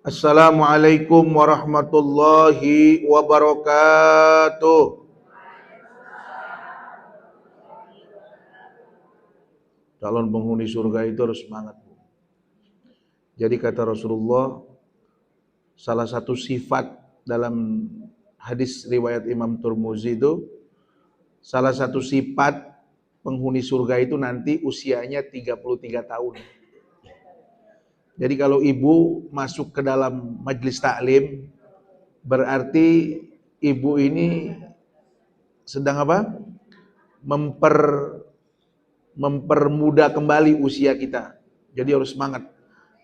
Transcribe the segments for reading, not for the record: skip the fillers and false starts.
Assalamualaikum warahmatullahi wabarakatuh. Calon penghuni surga itu harus semangat. Jadi kata Rasulullah, salah satu sifat dalam hadis riwayat Imam Tirmidzi itu, salah satu sifat penghuni surga itu nanti usianya 33 tahun. Jadi kalau ibu masuk ke dalam majelis taklim, berarti ibu ini sedang apa? Mempermudah kembali usia kita. Jadi harus semangat.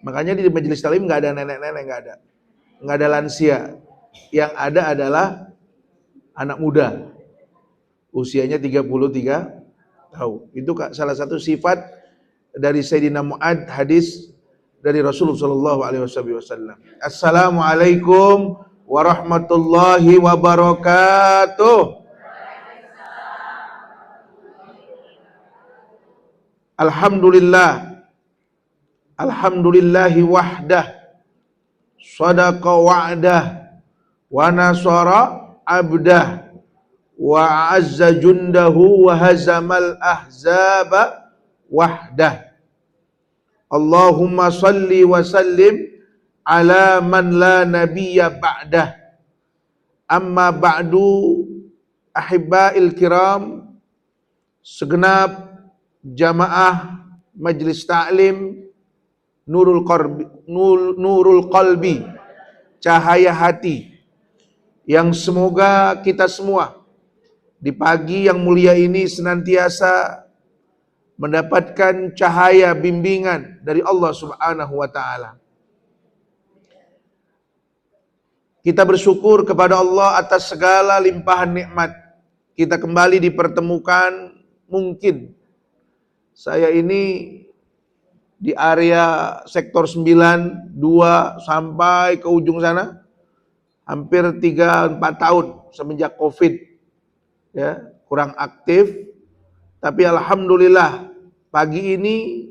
Makanya di majelis taklim nggak ada nenek-nenek, nggak ada lansia. Yang ada adalah anak muda, usianya 33 tahun. Itu salah satu sifat dari Sayyidina Mu'ad, hadis dari Rasulullah SAW. Assalamualaikum warahmatullahi wabarakatuh. Alhamdulillahi wahdah, sadaqa wa'dah, wa nasara abdah, wa azza jundahu, wa hazamal ahzaba wahdah. Allahumma salli wa sallim ala man la nabiyya ba'dah. Amma ba'du, ahibba'il kiram, segenap jamaah Majlis Ta'lim Nurul Qalbi, cahaya hati, yang semoga kita semua di pagi yang mulia ini senantiasa mendapatkan cahaya bimbingan dari Allah Subhanahu wa taala. Kita bersyukur kepada Allah atas segala limpahan nikmat. Kita kembali dipertemukan. Mungkin saya ini di area sektor 9, 2 sampai ke ujung sana hampir 3-4 tahun semenjak Covid. Ya, kurang aktif. Tapi alhamdulillah pagi ini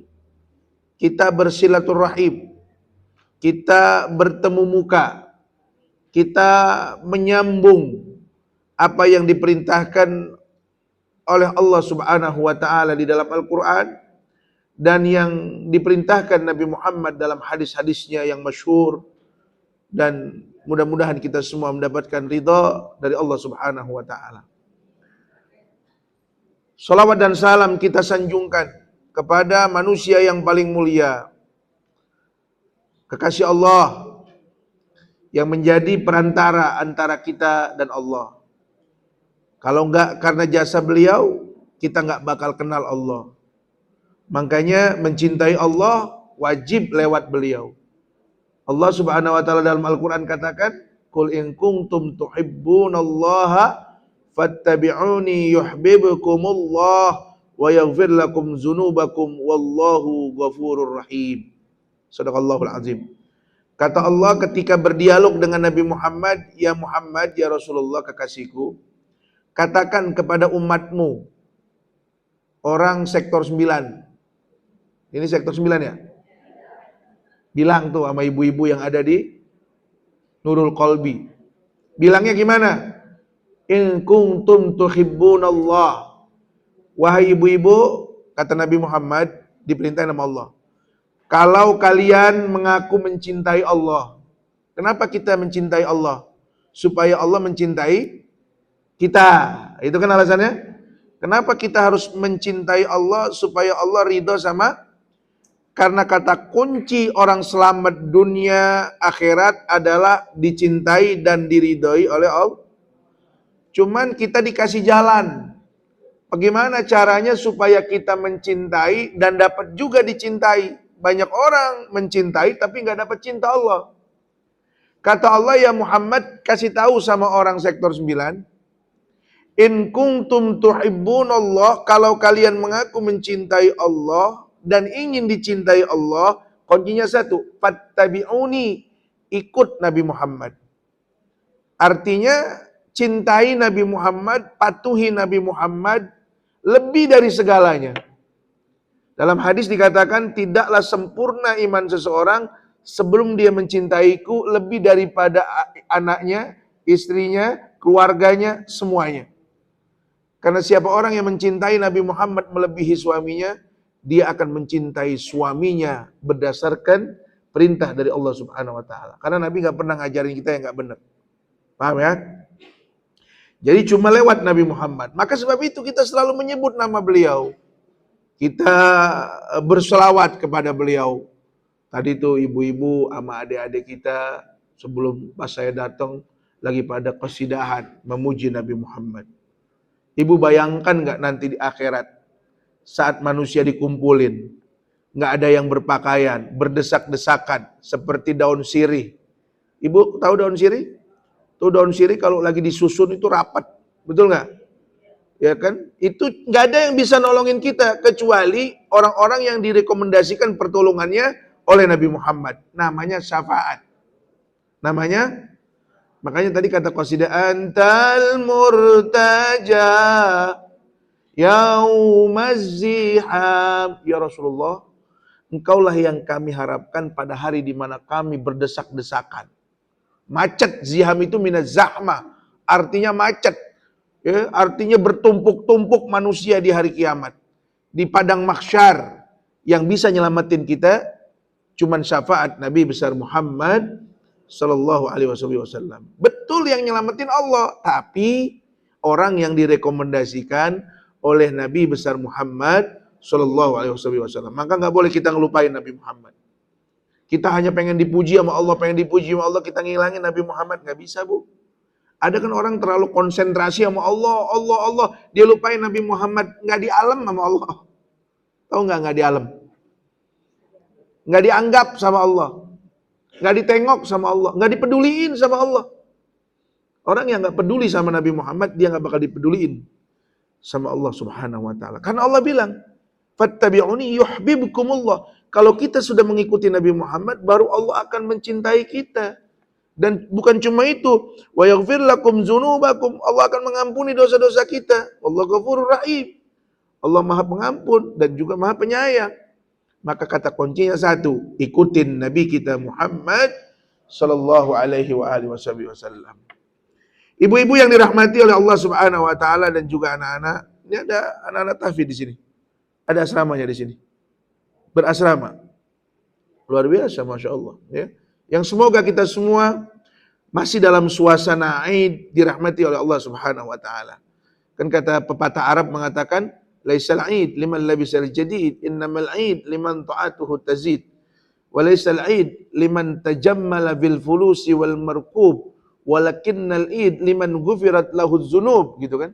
kita bersilaturahim, kita bertemu muka, kita menyambung apa yang diperintahkan oleh Allah Subhanahu wa taala di dalam Al-Qur'an dan yang diperintahkan Nabi Muhammad dalam hadis-hadisnya yang masyhur, dan mudah-mudahan kita semua mendapatkan ridha dari Allah Subhanahu wa taala. Salawat dan salam kita sanjungkan kepada manusia yang paling mulia, kekasih Allah yang menjadi perantara antara kita dan Allah. Kalau enggak karena jasa beliau, kita enggak bakal kenal Allah. Makanya mencintai Allah wajib lewat beliau. Allah Subhanahu wa taala dalam Al-Qur'an katakan, "Qul in kuntum tuhibbunallaha fattabi'uni yuhibbukumullah wa yaghfir lakum dzunubakum wallahu ghafurur rahim." Shadaqallahul azim. Kata Allah ketika berdialog dengan Nabi Muhammad, "Ya Muhammad, ya Rasulullah kekasihku, katakan kepada umatmu," orang sektor 9. Ini sektor 9 ya? Bilang tuh sama ibu-ibu yang ada di Nurul Qalbi. Bilangnya gimana? In kuntum tuhibbunallah. Wahai ibu-ibu, kata Nabi Muhammad, diperintah nama Allah, kalau kalian mengaku mencintai Allah. Kenapa kita mencintai Allah? Supaya Allah mencintai kita. Itu kan alasannya. Kenapa kita harus mencintai Allah? Supaya Allah ridho sama. Karena kata kunci orang selamat dunia akhirat adalah dicintai dan diridhoi oleh Allah. Cuman kita dikasih jalan. Bagaimana caranya supaya kita mencintai dan dapat juga dicintai? Banyak orang mencintai tapi nggak dapat cinta Allah. Kata Allah, ya Muhammad, kasih tahu sama orang sektor 9. In kuntum tuhibbunallah, kalau kalian mengaku mencintai Allah dan ingin dicintai Allah, kuncinya satu, fattabi'uni, ikut Nabi Muhammad. Artinya cintai Nabi Muhammad, patuhi Nabi Muhammad lebih dari segalanya. Dalam hadis dikatakan tidaklah sempurna iman seseorang sebelum dia mencintaiku lebih daripada anaknya, istrinya, keluarganya, semuanya. Karena siapa orang yang mencintai Nabi Muhammad melebihi suaminya, dia akan mencintai suaminya berdasarkan perintah dari Allah Subhanahu wa taala. Karena Nabi nggak pernah ngajarin kita yang nggak benar. Paham ya? Jadi cuma lewat Nabi Muhammad. Maka sebab itu kita selalu menyebut nama beliau. Kita berselawat kepada beliau. Tadi tuh ibu-ibu sama adik-adik kita sebelum pas saya datang lagi pada qasidahan memuji Nabi Muhammad. Ibu bayangkan nggak nanti di akhirat saat manusia dikumpulin, nggak ada yang berpakaian, berdesak-desakan seperti daun sirih. Ibu tahu daun sirih? Tuh daun sirih kalau lagi disusun itu rapat, betul nggak? Ya kan? Itu nggak ada yang bisa nolongin kita kecuali orang-orang yang direkomendasikan pertolongannya oleh Nabi Muhammad. Namanya syafaat. Namanya, makanya tadi kata qasidah, antal murtaja yaumaz ziham. Ya Rasulullah, engkaulah yang kami harapkan pada hari di mana kami berdesak-desakan. Macet, ziham itu minaz zahmah, artinya macet. Ya, artinya bertumpuk-tumpuk manusia di hari kiamat. Di padang mahsyar, yang bisa nyelamatin kita cuman syafaat Nabi besar Muhammad sallallahu alaihi wasallam. Betul yang nyelamatin Allah, tapi orang yang direkomendasikan oleh Nabi besar Muhammad sallallahu alaihi wasallam. Maka nggak boleh kita ngelupain Nabi Muhammad. Kita hanya pengen dipuji sama Allah, kita ngilangin Nabi Muhammad, nggak bisa, Bu. Ada kan orang terlalu konsentrasi sama Allah, dia lupain Nabi Muhammad, nggak di alam sama Allah. Tahu nggak di alam? Nggak dianggap sama Allah, nggak ditengok sama Allah, nggak dipeduliin sama Allah. Orang yang nggak peduli sama Nabi Muhammad, dia nggak bakal dipeduliin sama Allah Subhanahu Wa Taala. Karena Allah bilang, fattabi'uni yuhibbukumullah. Kalau kita sudah mengikuti Nabi Muhammad, baru Allah akan mencintai kita. Dan bukan cuma itu, wa yaghfir lakum dzunubakum, Allah akan mengampuni dosa-dosa kita. Wallahu ghafurur rahim. Allah Maha Pengampun dan juga Maha Penyayang. Maka kata kuncinya satu, ikutin Nabi kita Muhammad sallallahu alaihi wasallam. Ibu-ibu yang dirahmati oleh Allah Subhanahu wa taala dan juga anak-anak, ini ada anak-anak tahfidz di sini. Ada asramanya di sini. Berasrama. Luar biasa, Masya Allah. Ya. Yang semoga kita semua masih dalam suasana Aid dirahmati oleh Allah Subhanahu wa taala. Kan kata pepatah Arab mengatakan, laisal Aid liman labisal jadid, innamal Aid liman ta'atuhu tazid. Wa laisal Aid liman tajammala bil fulusi wal markub, walakinnal Aid liman ghufirat lahu dzunub, gitu kan.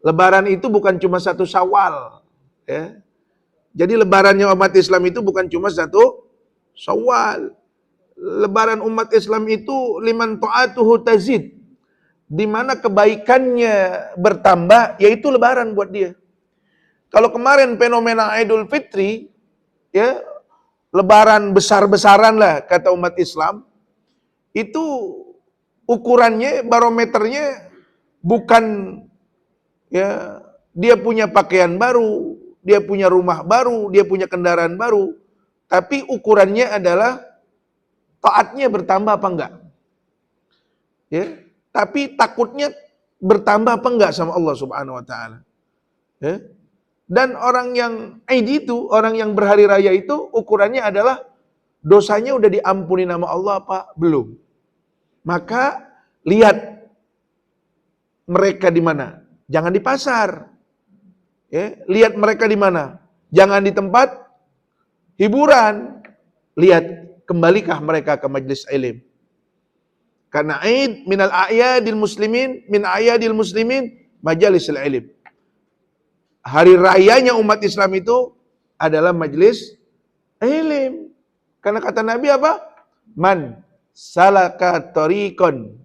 Lebaran itu bukan cuma satu Syawal, ya. Jadi lebarannya umat Islam itu bukan cuma satu Syawal. Lebaran umat Islam itu liman ta'atuhu tazid, di mana kebaikannya bertambah, yaitu lebaran buat dia. Kalau kemarin fenomena Idul Fitri, ya, lebaran besar-besaran lah kata umat Islam, itu ukurannya, barometernya bukan ya dia punya pakaian baru, dia punya rumah baru, dia punya kendaraan baru, tapi ukurannya adalah taatnya bertambah apa enggak? Ya, tapi takutnya bertambah apa enggak sama Allah Subhanahu wa taala. Ya. Dan orang yang Aid itu, orang yang berhari raya itu ukurannya adalah dosanya udah diampuni nama Allah apa belum. Maka lihat mereka di mana? Jangan di pasar. Ya, lihat mereka di mana? Jangan di tempat hiburan. Lihat kembalikah mereka ke majlis ilmu. Karena Aid minal a'yadil muslimin, min a'yadil muslimin majalisul ilm. Hari rayanya umat Islam itu adalah majlis ilm. Karena kata Nabi apa? Man salaka tariqan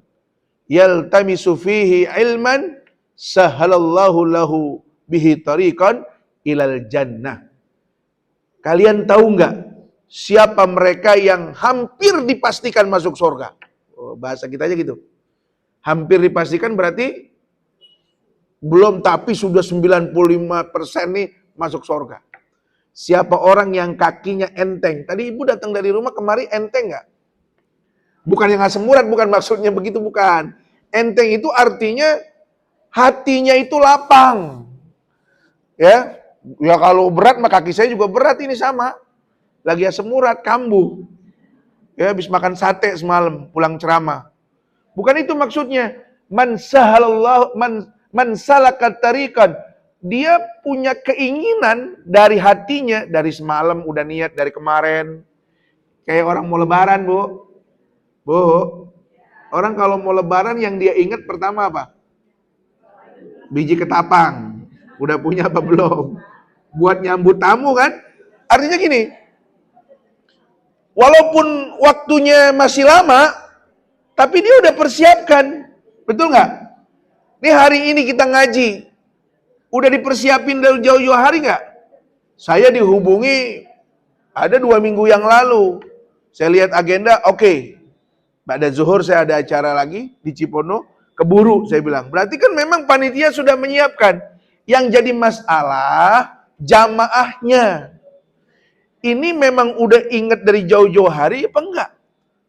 yaltamisu fihi ilman sahalallahu lahu bihi tariqan ilal jannah. Kalian tahu enggak siapa mereka yang hampir dipastikan masuk surga? Oh, bahasa kita aja gitu. Hampir dipastikan berarti belum, tapi sudah 95% nih masuk surga. Siapa orang yang kakinya enteng. Tadi ibu datang dari rumah kemari enteng nggak? Bukan yang asam urat, bukan maksudnya begitu, bukan. Enteng itu artinya hatinya itu lapang. Ya, ya kalau berat mah kaki saya juga berat ini sama. Lagi asam urat, kambuh. Ya, habis makan sate semalam pulang ceramah. Bukan itu maksudnya. Man sahalallahu man salakat tariqan. Dia punya keinginan dari hatinya, dari semalam udah niat dari kemarin. Kayak orang mau lebaran, Bu. Bu, orang kalau mau lebaran yang dia ingat pertama apa? Biji ketapang. Udah punya apa belum? Buat nyambut tamu kan? Artinya gini, walaupun waktunya masih lama, tapi dia udah persiapkan. Betul nggak? Ini hari ini kita ngaji, udah dipersiapin dari jauh-jauh hari nggak? Saya dihubungi ada 2 minggu yang lalu. Saya lihat agenda, oke. Pada zuhur saya ada acara lagi di Cipondo, keburu saya bilang. Berarti kan memang panitia sudah menyiapkan. Yang jadi masalah jamaahnya. Ini memang udah ingat dari jauh-jauh hari apa enggak?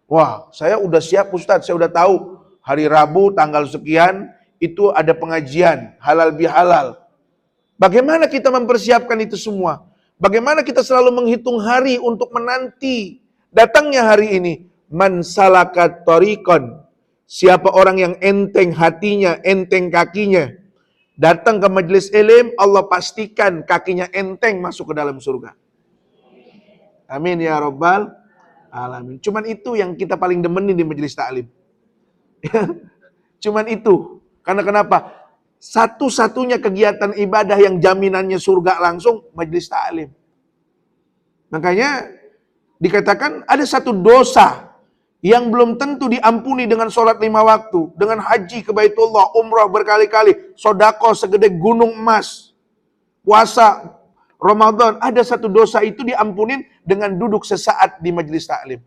Wah, saya udah siap Ustadz, saya udah tahu. Hari Rabu tanggal sekian itu ada pengajian halal bihalal. Bagaimana kita mempersiapkan itu semua? Bagaimana kita selalu menghitung hari untuk menanti datangnya hari ini? Man salakat tariqan. Siapa orang yang enteng hatinya, enteng kakinya, datang ke majelis ilmu, Allah pastikan kakinya enteng masuk ke dalam surga. Amin ya rabbal alamin. Cuman itu yang kita paling demenin di majelis taklim. Cuman itu. Karena kenapa? Satu-satunya kegiatan ibadah yang jaminannya surga langsung majelis taklim. Makanya dikatakan ada satu dosa yang belum tentu diampuni dengan sholat 5 waktu, dengan haji ke Baitullah, umrah berkali-kali, sodako segede gunung emas, puasa Ramadan, ada satu dosa itu diampunin dengan duduk sesaat di majelis taklim.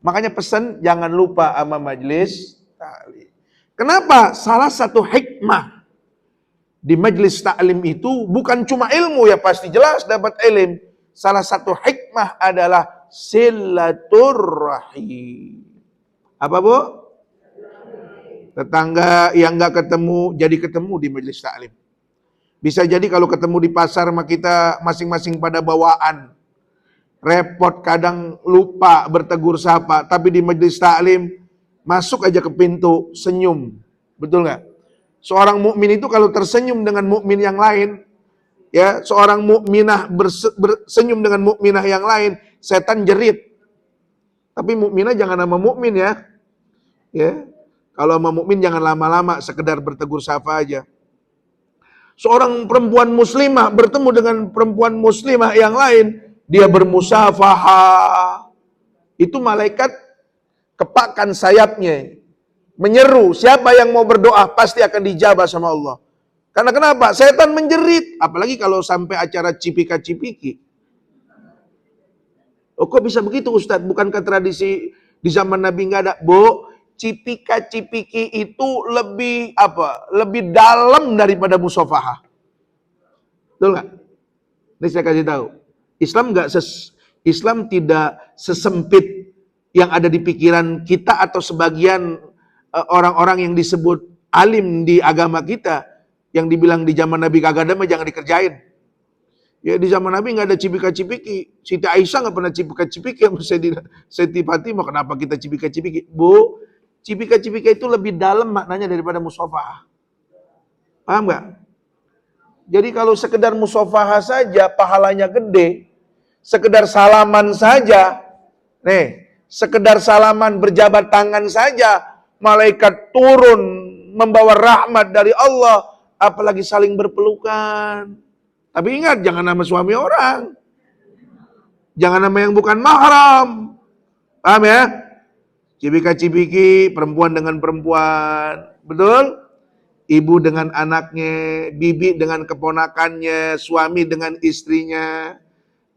Makanya pesan jangan lupa sama majelis taklim. Kenapa? Salah satu hikmah di majelis taklim itu bukan cuma ilmu, ya pasti jelas dapat ilmu. Salah satu hikmah adalah silaturrahim. Apa Bu? Tetangga yang nggak ketemu jadi ketemu di majelis taklim. Bisa jadi kalau ketemu di pasar sama kita masing-masing pada bawaan. Repot, kadang lupa bertegur sapa. Tapi di majelis taklim masuk aja ke pintu, senyum. Betul nggak? Seorang mukmin itu kalau tersenyum dengan mukmin yang lain, ya, seorang mukminah bersenyum dengan mukminah yang lain, setan jerit. Tapi mukminah jangan sama mukmin ya. Ya. Kalau sama mukmin jangan lama-lama, sekedar bertegur sapa aja. Seorang perempuan muslimah bertemu dengan perempuan muslimah yang lain, dia bermusafahah. Itu malaikat kepakkan sayapnya, menyeru, siapa yang mau berdoa pasti akan dijabah sama Allah. Karena kenapa? Setan menjerit, apalagi kalau sampai acara cipika-cipiki. Oh, kok bisa begitu Ustadz? Bukankah tradisi di zaman Nabi nggak ada? Bu, cipika-cipiki itu lebih lebih dalam daripada musafahah. Betul nggak? Ini saya kasih tahu. Islam tidak sesempit yang ada di pikiran kita atau sebagian orang-orang yang disebut alim di agama kita, yang dibilang di zaman Nabi kagak ada mah jangan dikerjain. Ya di zaman Nabi nggak ada cipika-cipiki. Siti Aisyah nggak pernah cipika-cipiki sama Siti Fatimah. Kenapa kita cipika-cipiki? Bu, cipika-cipika itu lebih dalam maknanya daripada musafahah. Paham nggak? Jadi kalau sekedar musafahah saja pahalanya gede. Sekedar salaman saja. Nih, sekedar salaman berjabat tangan saja malaikat turun membawa rahmat dari Allah, apalagi saling berpelukan. Tapi ingat, jangan nama suami orang. Jangan nama yang bukan mahram. Paham ya? Cipika-cipiki, perempuan dengan perempuan. Betul? Ibu dengan anaknya, bibi dengan keponakannya, suami dengan istrinya.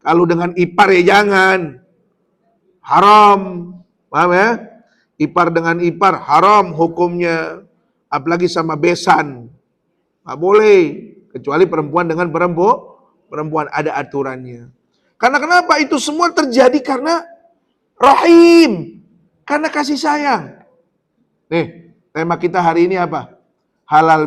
Kalau dengan ipar ya jangan. Haram. Paham ya? Ipar dengan ipar haram hukumnya. Apalagi sama besan. Nggak boleh. Kecuali perempuan dengan perempuan ada aturannya. Karena kenapa? Itu semua terjadi karena rahim, karena kasih sayang. Nih, tema kita hari ini apa? Halal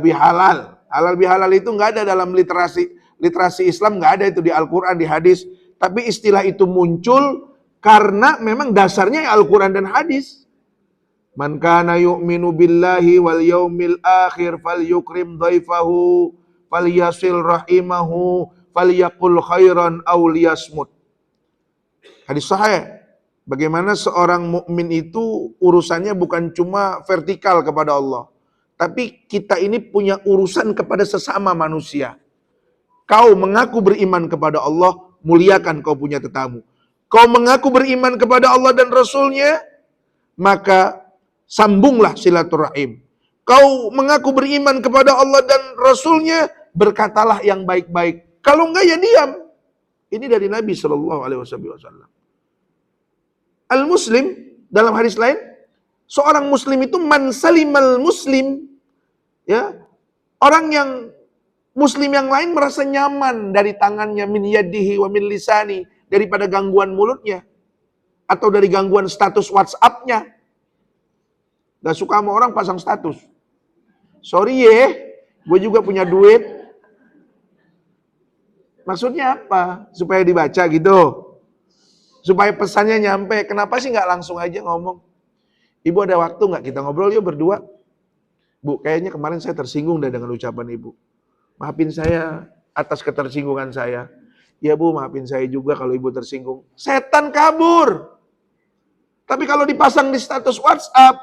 bihalal. Halal bihalal itu nggak ada dalam literasi Islam, nggak ada itu di Al-Quran, di hadis. Tapi istilah itu muncul karena memang dasarnya Al-Quran dan hadis. Man kana yu'minu billahi wal yaumil akhir falyukrim dhaifahu falyasil rahimahu falyaqul khairan aw liyasmut. Hadis sahih. Bagaimana seorang mukmin itu urusannya bukan cuma vertikal kepada Allah, tapi kita ini punya urusan kepada sesama manusia. Kau mengaku beriman kepada Allah, muliakan kau punya tetamu. Kau mengaku beriman kepada Allah dan Rasulnya, maka sambunglah silaturahim. Kau mengaku beriman kepada Allah dan Rasulnya, berkatalah yang baik-baik. Kalau enggak ya diam. Ini dari Nabi SAW. Al-Muslim, dalam hadis lain, seorang Muslim itu man salimal muslim, ya, orang yang Muslim yang lain merasa nyaman dari tangannya, min yadihi wa min lisani, daripada gangguan mulutnya atau dari gangguan status WhatsApp-nya. Gak suka sama orang pasang status. Sorry ya, gue juga punya duit. Maksudnya apa? Supaya dibaca gitu. Supaya pesannya nyampe. Kenapa sih gak langsung aja ngomong? Ibu ada waktu gak kita ngobrol yuk berdua? Bu, kayaknya kemarin saya tersinggung dengan ucapan ibu. Maafin saya atas ketersinggungan saya. Ya bu, maafin saya juga kalau ibu tersinggung. Setan kabur. Tapi kalau dipasang di status WhatsApp,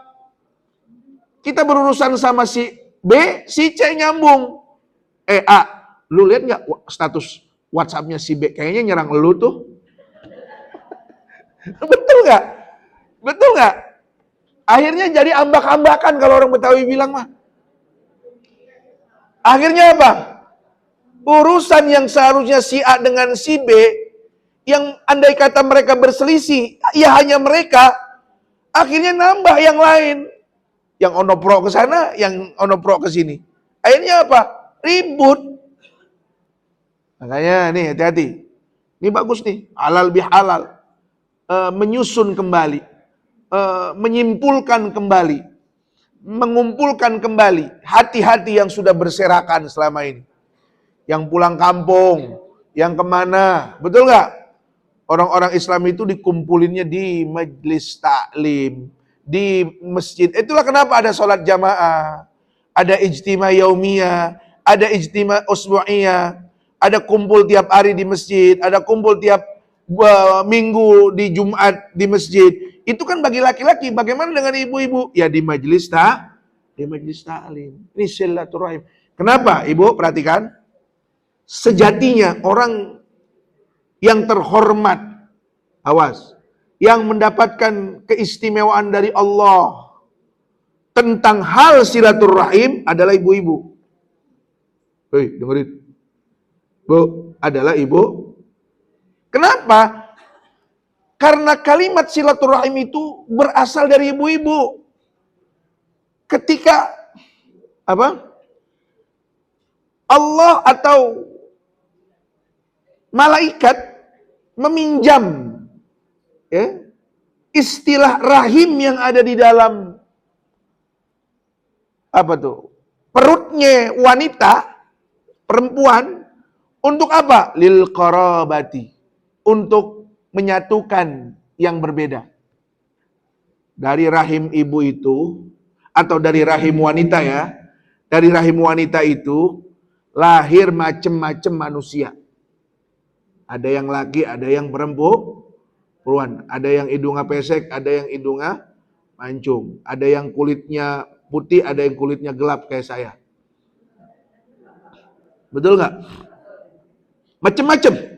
kita berurusan sama si B, si C nyambung. A, lu lihat nggak status WhatsAppnya si B? Kayaknya nyerang lu tuh. Betul nggak? Betul nggak? Akhirnya jadi ambak-ambakan kalau orang Betawi bilang mah. Akhirnya apa? Urusan yang seharusnya si A dengan si B, yang andai kata mereka berselisih, ya hanya mereka, akhirnya nambah yang lain. Yang onopro ke sana, yang onopro ke sini. Akhirnya apa? Ribut. Makanya nih hati-hati. Ini bagus nih, halal bihalal. Menyusun kembali, menyimpulkan kembali, mengumpulkan kembali hati-hati yang sudah berserakan selama ini. Yang pulang kampung, yang kemana, betul nggak? Orang-orang Islam itu dikumpulinnya di majelis taklim, di masjid. Itulah kenapa ada sholat jamaah, ada ijtima yaumiyah, ada ijtima usbu'iyah, ada kumpul tiap hari di masjid, ada kumpul tiap minggu di Jumat di masjid. Itu kan bagi laki-laki. Bagaimana dengan ibu-ibu? Ya di majelis taklim. Ini silaturahim. Kenapa? Ibu perhatikan. Sejatinya orang yang terhormat, awas, yang mendapatkan keistimewaan dari Allah tentang hal silaturahim adalah ibu-ibu. Hei, dengerin. Bu, adalah ibu. Kenapa? Karena kalimat silaturahim itu berasal dari ibu-ibu. Ketika apa? Allah atau malaikat meminjam ya, istilah rahim yang ada di dalam apa tuh? Perutnya wanita, perempuan, untuk apa? Lil qarabati. Untuk menyatukan yang berbeda. Dari rahim ibu itu, atau dari rahim wanita ya, dari rahim wanita itu, lahir macam-macam manusia. Ada yang laki, ada yang perempuan. Ada yang hidungnya pesek, ada yang hidungnya mancung. Ada yang kulitnya putih, ada yang kulitnya gelap kayak saya. Betul nggak? Macam-macam.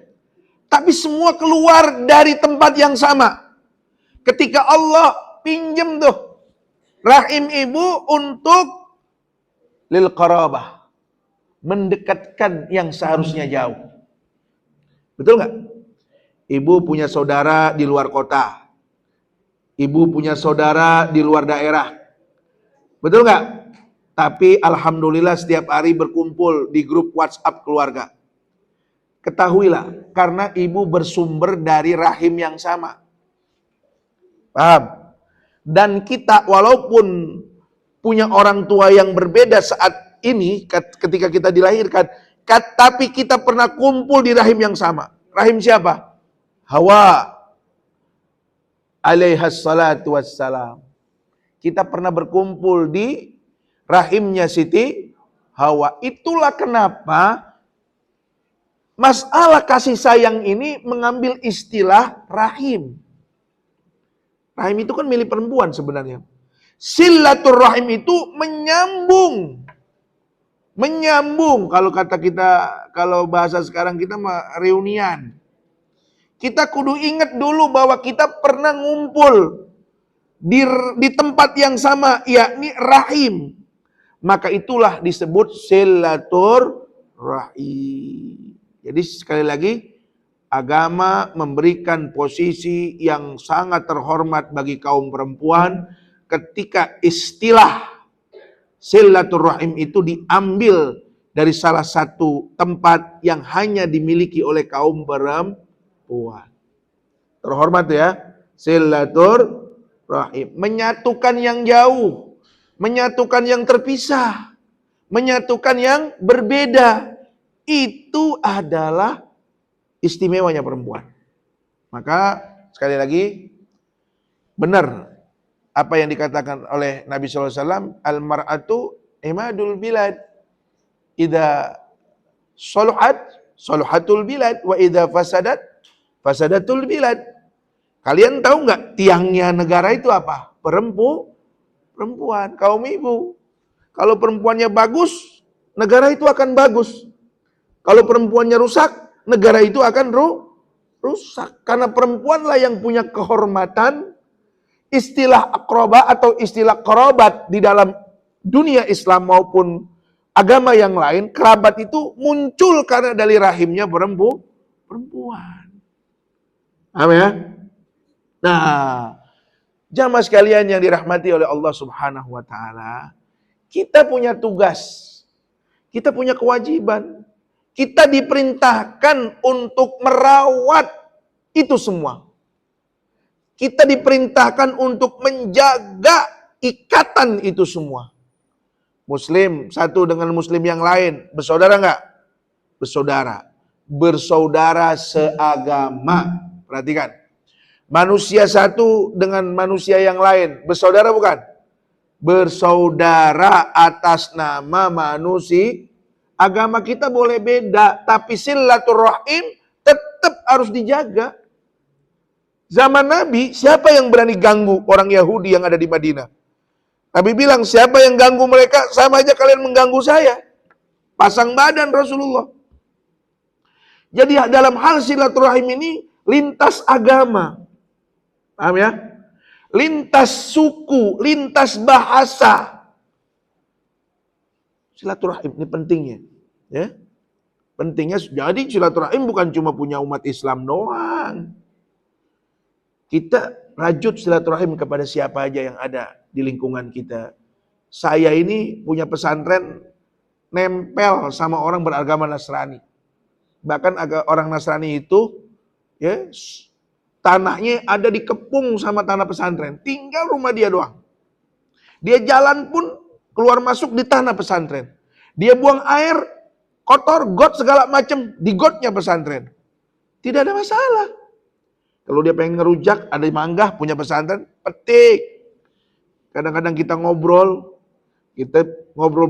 Tapi semua keluar dari tempat yang sama. Ketika Allah pinjam tuh rahim ibu untuk lil qarabah, mendekatkan yang seharusnya jauh. Betul nggak? Ibu punya saudara di luar kota. Ibu punya saudara di luar daerah. Betul nggak? Tapi alhamdulillah setiap hari berkumpul di grup WhatsApp keluarga. Ketahuilah, karena ibu bersumber dari rahim yang sama. Paham? Dan kita walaupun punya orang tua yang berbeda saat ini, ketika kita dilahirkan, tapi kita pernah kumpul di rahim yang sama. Rahim siapa? Hawa alaihas salatu wassalam. Kita pernah berkumpul di rahimnya Siti Hawa. Itulah kenapa masalah kasih sayang ini mengambil istilah rahim. Rahim itu kan milik perempuan sebenarnya. Silaturrahim itu menyambung. Menyambung, kalau kata kita, kalau bahasa sekarang kita reunian. Kita kudu ingat dulu bahwa kita pernah ngumpul di tempat yang sama, yakni rahim. Maka itulah disebut silaturrahim. Jadi sekali lagi, agama memberikan posisi yang sangat terhormat bagi kaum perempuan ketika istilah silaturrahim itu diambil dari salah satu tempat yang hanya dimiliki oleh kaum perempuan. Terhormat ya, silaturrahim. Menyatukan yang jauh, menyatukan yang terpisah, menyatukan yang berbeda. Itu adalah istimewanya perempuan. Maka sekali lagi, benar apa yang dikatakan oleh Nabi SAW, al-mar'atu imadul bilad, idza saluhat saluhatul bilad, wa idza fasadat fasadatul bilad. Kalian tahu nggak tiangnya negara itu apa? Perempuan, kaum ibu. Kalau perempuannya bagus, negara itu akan bagus. Kalau perempuannya rusak, negara itu akan rusak. Karena perempuanlah yang punya kehormatan. Istilah akraba atau istilah kerabat di dalam dunia Islam maupun agama yang lain, kerabat itu muncul karena dari rahimnya perempuan. Amin ya? Nah, jamaah sekalian yang dirahmati oleh Allah Subhanahu wa taala, kita punya tugas. Kita punya kewajiban. Kita diperintahkan untuk merawat itu semua. Kita diperintahkan untuk menjaga ikatan itu semua. Muslim satu dengan muslim yang lain, bersaudara enggak? Bersaudara. Bersaudara seagama. Perhatikan. Manusia satu dengan manusia yang lain, bersaudara bukan? Bersaudara atas nama manusia. Agama kita boleh beda, tapi silaturrahim tetap harus dijaga. Zaman Nabi, siapa yang berani ganggu orang Yahudi yang ada di Madinah? Nabi bilang, siapa yang ganggu mereka, sama aja kalian mengganggu saya. Pasang badan Rasulullah. Jadi dalam hal silaturahim ini, lintas agama. Paham ya? Lintas suku, lintas bahasa. Silaturahim ini pentingnya. Ya. Pentingnya, jadi silaturahim bukan cuma punya umat Islam doang. Kita rajut silaturahim kepada siapa aja yang ada di lingkungan kita. Saya ini punya pesantren nempel sama orang beragama Nasrani. Bahkan orang Nasrani itu ya tanahnya ada dikepung sama tanah pesantren. Tinggal rumah dia doang. Dia jalan pun keluar masuk di tanah pesantren. Dia buang air kotor, got segala macam di gotnya pesantren. Tidak ada masalah. Kalau dia pengen ngerujak, ada manggah punya pesantren, petik. Kadang-kadang kita ngobrol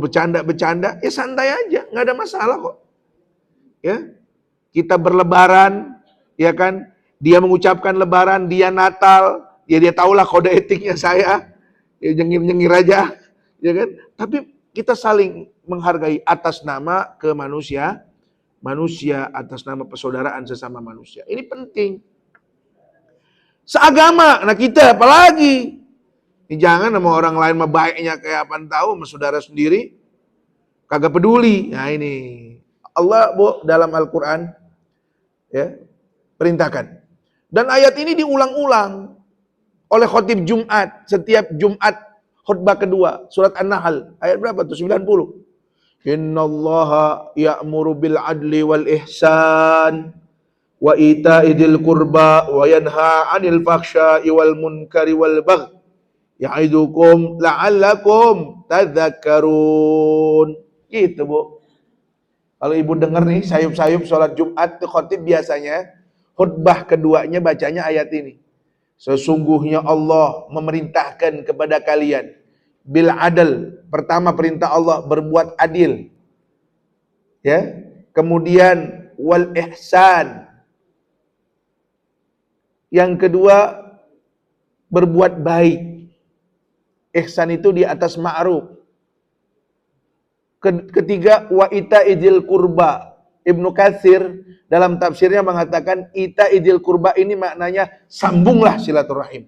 bercanda-bercanda, ya santai aja, nggak ada masalah kok. Ya, kita berlebaran, ya kan? Dia mengucapkan lebaran, dia Natal, ya dia tahulah kode etiknya saya, ya nyengir-nyengir aja, ya kan? Tapi kita saling menghargai atas nama manusia atas nama persaudaraan sesama manusia. Ini penting. Seagama, nah kita apalagi? Jangan sama orang lain mah baiknya kayak apaan tahu, sama saudara sendiri kagak peduli. Nah ini Allah dalam Al-Quran ya perintahkan. Dan ayat ini diulang-ulang oleh khotib Jumat setiap Jumat khutbah kedua surat An-Nahl ayat berapa tuh 90. Innallaha ya'muru bil adli wal ihsan wa ita'i dzil qurba wa yanha 'anil fakhsya'i wal munkari wal baghi ya'idukum la'allakum tadzakkarun. Gitu, Bu. Kalau ibu dengar nih sayup-sayup sholat Jumat tuh khotib biasanya khutbah keduanya bacanya ayat ini. Sesungguhnya Allah memerintahkan kepada kalian bil adl. Pertama perintah Allah berbuat adil. Ya. Kemudian wal ihsan. Yang kedua berbuat baik. Ihsan itu di atas ma'ruf. Ketiga wa ita'idzil qurba. Ibnu Katsir dalam tafsirnya mengatakan ita'idzil qurba ini maknanya sambunglah silaturahim.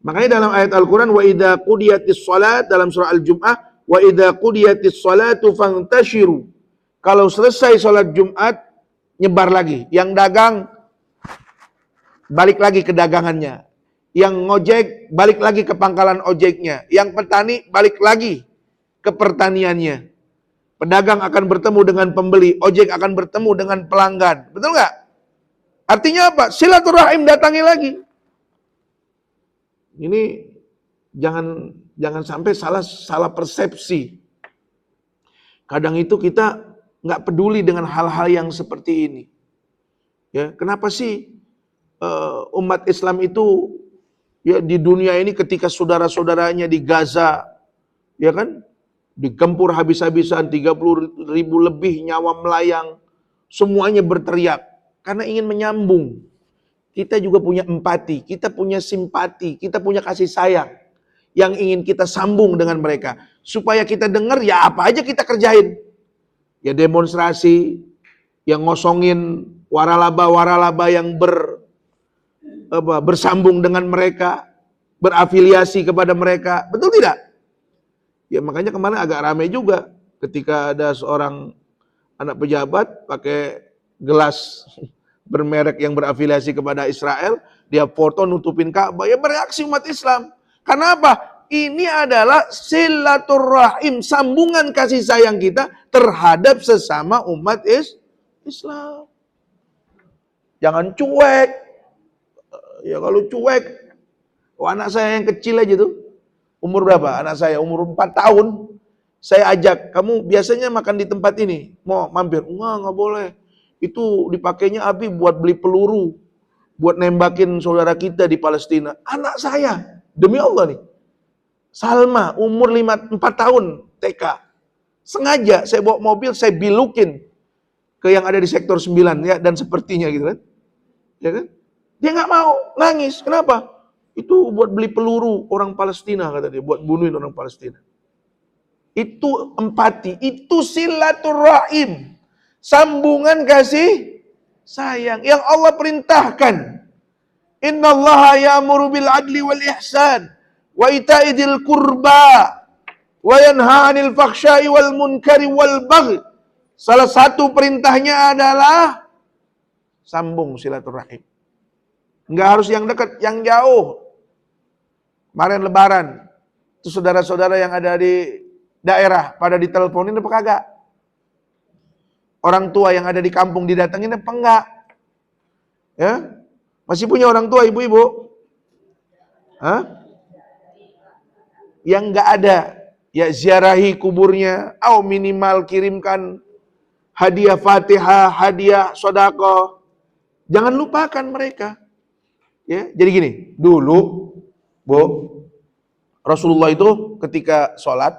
Makanya dalam ayat Al-Qur'an wa idza qudiyatis shalat dalam surah Al-Jumu'ah wa idza qudiyatis shalatu fantashiru. Kalau selesai salat Jumat nyebar lagi. Yang dagang balik lagi ke dagangannya. Yang ngojek balik lagi ke pangkalan ojeknya. Yang petani balik lagi ke pertaniannya. Pedagang akan bertemu dengan pembeli, ojek akan bertemu dengan pelanggan. Betul nggak? Artinya apa? Silaturahim datangi lagi. Ini jangan sampai salah persepsi. Kadang itu kita nggak peduli dengan hal-hal yang seperti ini. Ya, kenapa sih umat Islam itu ya di dunia ini ketika saudara-saudaranya di Gaza, ya kan? Digempur habis-habisan, 30.000 lebih nyawa melayang. Semuanya berteriak. Karena ingin menyambung. Kita juga punya empati, kita punya simpati, kita punya kasih sayang. Yang ingin kita sambung dengan mereka. Supaya kita dengar, ya apa aja kita kerjain. Ya demonstrasi, yang ngosongin waralaba-waralaba yang bersambung dengan mereka. Berafiliasi kepada mereka. Betul tidak? Ya makanya kemarin agak ramai juga ketika ada seorang anak pejabat pakai gelas bermerek yang berafiliasi kepada Israel, dia foto nutupin Ka'bah, ya bereaksi umat Islam. Karena apa? Ini adalah silaturahim, sambungan kasih sayang kita terhadap sesama umat Islam. Jangan cuek. Ya kalau cuek, anak saya yang kecil aja tuh, umur berapa? Anak saya umur 4 tahun. Saya ajak, kamu biasanya makan di tempat ini. Mau mampir? Enggak boleh. Itu dipakainya Abi buat beli peluru. Buat nembakin saudara kita di Palestina. Anak saya, demi Allah nih. Salma, umur 4 tahun, TK. Sengaja saya bawa mobil, saya bilukin ke yang ada di sektor 9 ya, dan sepertinya gitu kan. Ya kan? Dia nggak mau, nangis. Kenapa? Itu buat beli peluru orang Palestina, kata dia, buat bunuhin orang Palestina. Itu empati, itu silaturahim. Sambungan kasih sayang yang Allah perintahkan. Innallaha ya'muru bil adli wal ihsan wa ita'i dzil qurba wa yanha 'anil fakhsya'i wal munkari wal baghi. Salah satu perintahnya adalah sambung silaturahim. Enggak harus yang dekat, yang jauh. Kemarin lebaran, itu saudara-saudara yang ada di daerah pada diteleponin apa kagak? Orang tua yang ada di kampung didatengin apa enggak? Ya? Masih punya orang tua ibu-ibu? Hah? Yang enggak ada, ya ziarahi kuburnya, atau minimal kirimkan hadiah Fatihah, hadiah sedekah. Jangan lupakan mereka. Ya, jadi gini, dulu Bu, Rasulullah itu ketika sholat,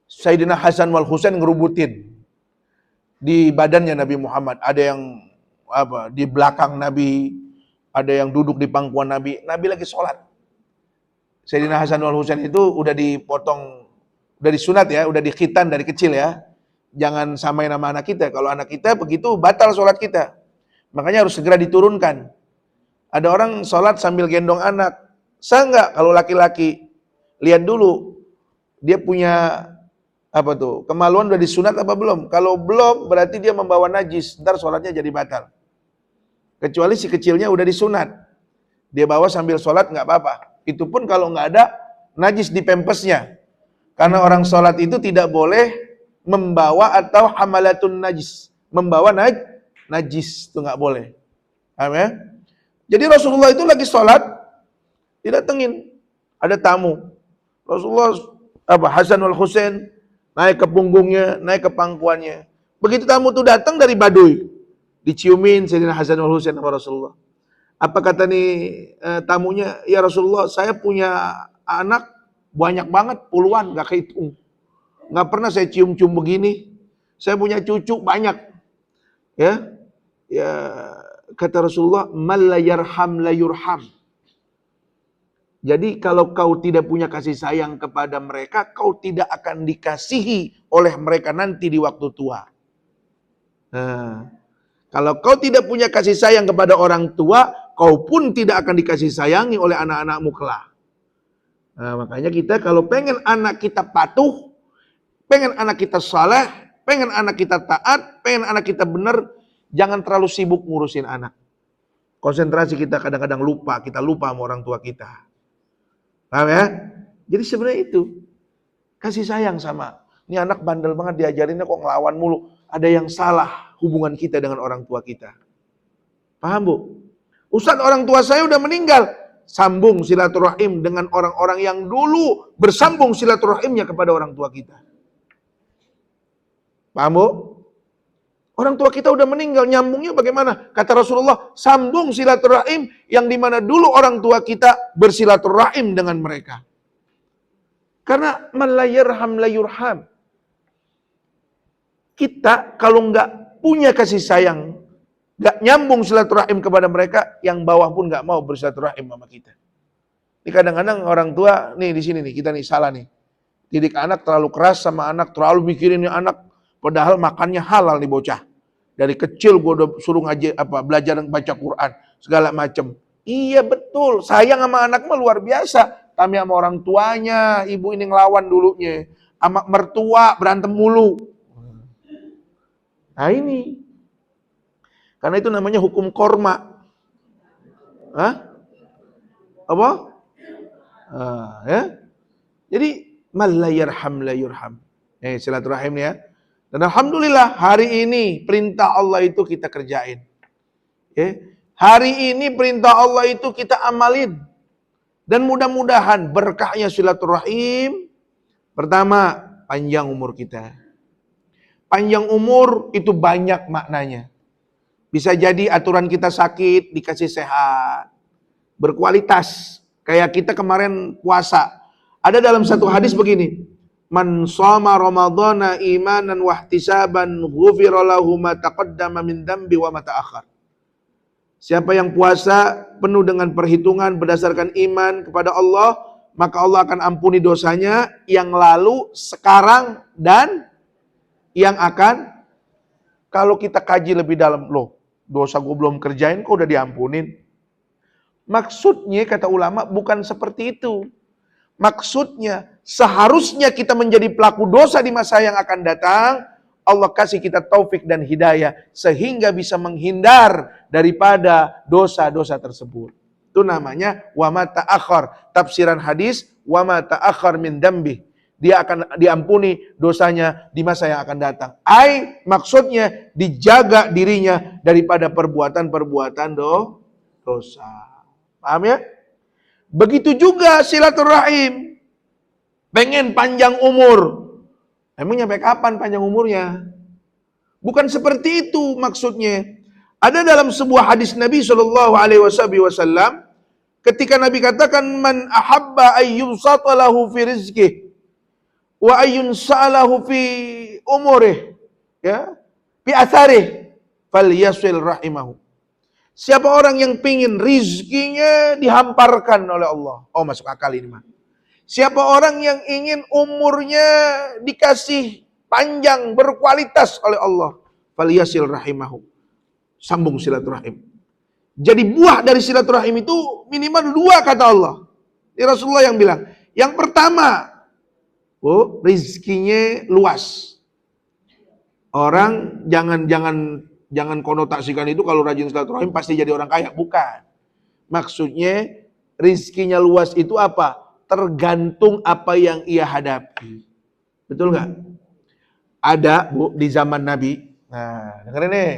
Sayyidina Hasan wal Husain ngerubutin di badannya Nabi Muhammad. Ada yang di belakang Nabi, ada yang duduk di pangkuan Nabi. Nabi lagi sholat. Sayyidina Hasan wal Husain itu udah dipotong, udah disunat ya, udah dikhitan dari kecil ya. Jangan samain sama anak kita. Kalau anak kita begitu batal sholat kita. Makanya harus segera diturunkan. Ada orang sholat sambil gendong anak. Sah nggak kalau laki-laki? Lihat dulu. Dia punya kemaluan udah disunat apa belum? Kalau belum berarti dia membawa najis. Ntar sholatnya jadi batal. Kecuali si kecilnya udah disunat. Dia bawa sambil sholat nggak apa-apa. Itu pun kalau nggak ada najis di pempesnya. Karena orang sholat itu tidak boleh membawa atau hamalatun najis. Membawa najis, itu nggak boleh. Paham ya? Jadi Rasulullah itu lagi sholat, didatengin. Ada tamu. Rasulullah Hasan wal Husain naik ke punggungnya, naik ke pangkuannya. Begitu tamu itu datang dari Baduy, diciumin Sayyidina Hasan wal Husain sama Rasulullah. Apa kata nih tamunya? Ya Rasulullah, saya punya anak banyak banget, puluhan, gak kehitung. Gak pernah saya cium-cium begini. Saya punya cucu banyak. Ya, kata Rasulullah, "Man la yarham la yurham." Jadi kalau kau tidak punya kasih sayang kepada mereka, kau tidak akan dikasihi oleh mereka nanti di waktu tua. Nah, kalau kau tidak punya kasih sayang kepada orang tua, kau pun tidak akan dikasih sayangi oleh anak-anakmu kelak. Nah, makanya kita kalau pengen anak kita patuh, pengen anak kita saleh, pengen anak kita taat, pengen anak kita benar, jangan terlalu sibuk ngurusin anak. Konsentrasi kita kadang-kadang lupa, kita lupa sama orang tua kita. Paham ya? Jadi sebenarnya itu kasih sayang sama. Ini anak bandel banget diajarinnya kok ngelawan mulu. Ada yang salah hubungan kita dengan orang tua kita. Paham Bu? Ustaz, orang tua saya udah meninggal. Sambung silaturahim dengan orang-orang yang dulu bersambung silaturahimnya kepada orang tua kita. Paham Bu? Orang tua kita udah meninggal, nyambungnya bagaimana? Kata Rasulullah, sambung silaturahim yang dimana dulu orang tua kita bersilaturahim dengan mereka. Karena man la yarham la yurham. Kita kalau nggak punya kasih sayang, nggak nyambung silaturahim kepada mereka, yang bawah pun nggak mau bersilaturahim sama kita. Ini kadang-kadang orang tua, nih di sini nih, kita nih salah nih. Didik anak terlalu keras sama anak, terlalu mikirin anak, padahal makannya halal nih bocah. Dari kecil gue udah suruh belajar baca Quran, segala macem. Iya betul, sayang sama anak mah luar biasa. Tapi sama orang tuanya, ibu ini ngelawan dulunya. Sama mertua berantem mulu. Nah ini. Karena itu namanya hukum korma. Hah? Apa? Ya. Jadi, man la yarham la yurham. Silaturahim ya. Dan alhamdulillah hari ini perintah Allah itu kita kerjain. Hari ini perintah Allah itu kita amalin. Dan mudah-mudahan berkahnya silaturahim. Pertama, panjang umur kita. Panjang umur itu banyak maknanya. Bisa jadi aturan kita sakit, dikasih sehat. Berkualitas. Kayak kita kemarin puasa. Ada dalam satu hadis begini. Man shoma ramadhana imanan wahtisaban ghufira lahu ma taqaddama min dzambi wa ma ta'akhkhar. Siapa yang puasa penuh dengan perhitungan berdasarkan iman kepada Allah, maka Allah akan ampuni dosanya yang lalu, sekarang, dan yang akan. Kalau kita kaji lebih dalam, loh, dosa gue belum kerjain kok udah diampunin. Maksudnya kata ulama bukan seperti itu. Maksudnya seharusnya kita menjadi pelaku dosa di masa yang akan datang. Allah kasih kita taufik dan hidayah sehingga bisa menghindar daripada dosa-dosa tersebut. Itu namanya wa ma ta'akhkhar. Tafsiran hadis wa ma ta'akhkhar min dzambi. Dia akan diampuni dosanya di masa yang akan datang. Maksudnya dijaga dirinya daripada perbuatan-perbuatan dosa. Paham ya? Begitu juga silaturahim. Pengen panjang umur. Emang nyampe kapan panjang umurnya? Bukan seperti itu maksudnya. Ada dalam sebuah hadis Nabi SAW, ketika Nabi katakan, man ahabba ayyubsata lahu fi rizkih, wa ayyunsa'alahu fi umurih, ya, fi atharih, falyasil rahimahu. Siapa orang yang pingin rizkinya dihamparkan oleh Allah. Oh, masuk akal ini mah. Siapa orang yang ingin umurnya dikasih panjang, berkualitas oleh Allah. Falyasil rahimahu. Sambung silaturahim. Jadi buah dari silaturahim itu minimal 2 kata Allah. Ini Rasulullah yang bilang. Yang pertama, rizkinya luas. Orang jangan konotasikan itu kalau rajin silaturahim pasti jadi orang kaya. Bukan. Maksudnya rizkinya luas itu apa? Tergantung apa yang ia hadapi. Betul nggak? Ada, Bu, di zaman Nabi. Nah, dengerin nih.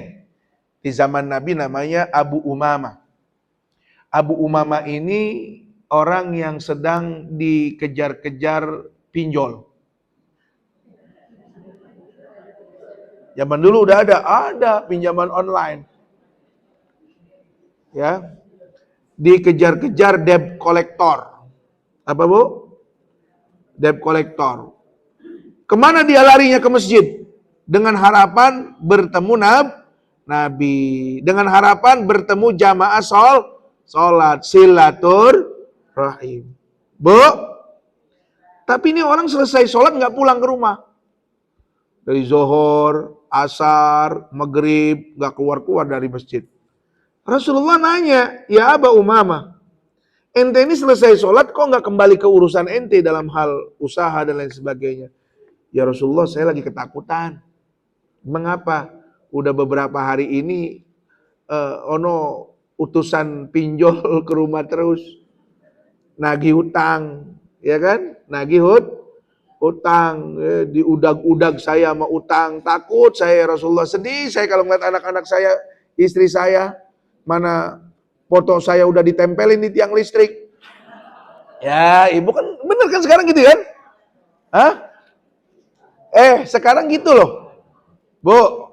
Di zaman Nabi namanya Abu Umamah. Abu Umamah ini orang yang sedang dikejar-kejar pinjol. Zaman dulu udah ada pinjaman online. Ya, dikejar-kejar debt collector. Apa, Bu? Debt collector. Kemana dia larinya? Ke masjid. Dengan harapan bertemu Nabi. Dengan harapan bertemu jamaah sholat. Silatur rahim. Bu, tapi ini orang selesai sholat nggak pulang ke rumah. Dari zuhur, asar, maghrib, nggak keluar-keluar dari masjid. Rasulullah nanya, ya Aba Umamah, ente ini selesai sholat kok nggak kembali ke urusan ente dalam hal usaha dan lain sebagainya? Ya Rasulullah, saya lagi ketakutan. Mengapa? Udah beberapa hari ini ono utusan pinjol ke rumah terus, nagih hutang, ya kan? Nagih utang, diudag-udag saya sama utang. Takut saya, Rasulullah, sedih saya kalau ngeliat anak-anak saya, istri saya, mana foto saya udah ditempelin di tiang listrik. Ya, ibu kan bener kan sekarang gitu kan? Hah? Sekarang gitu loh, Bu.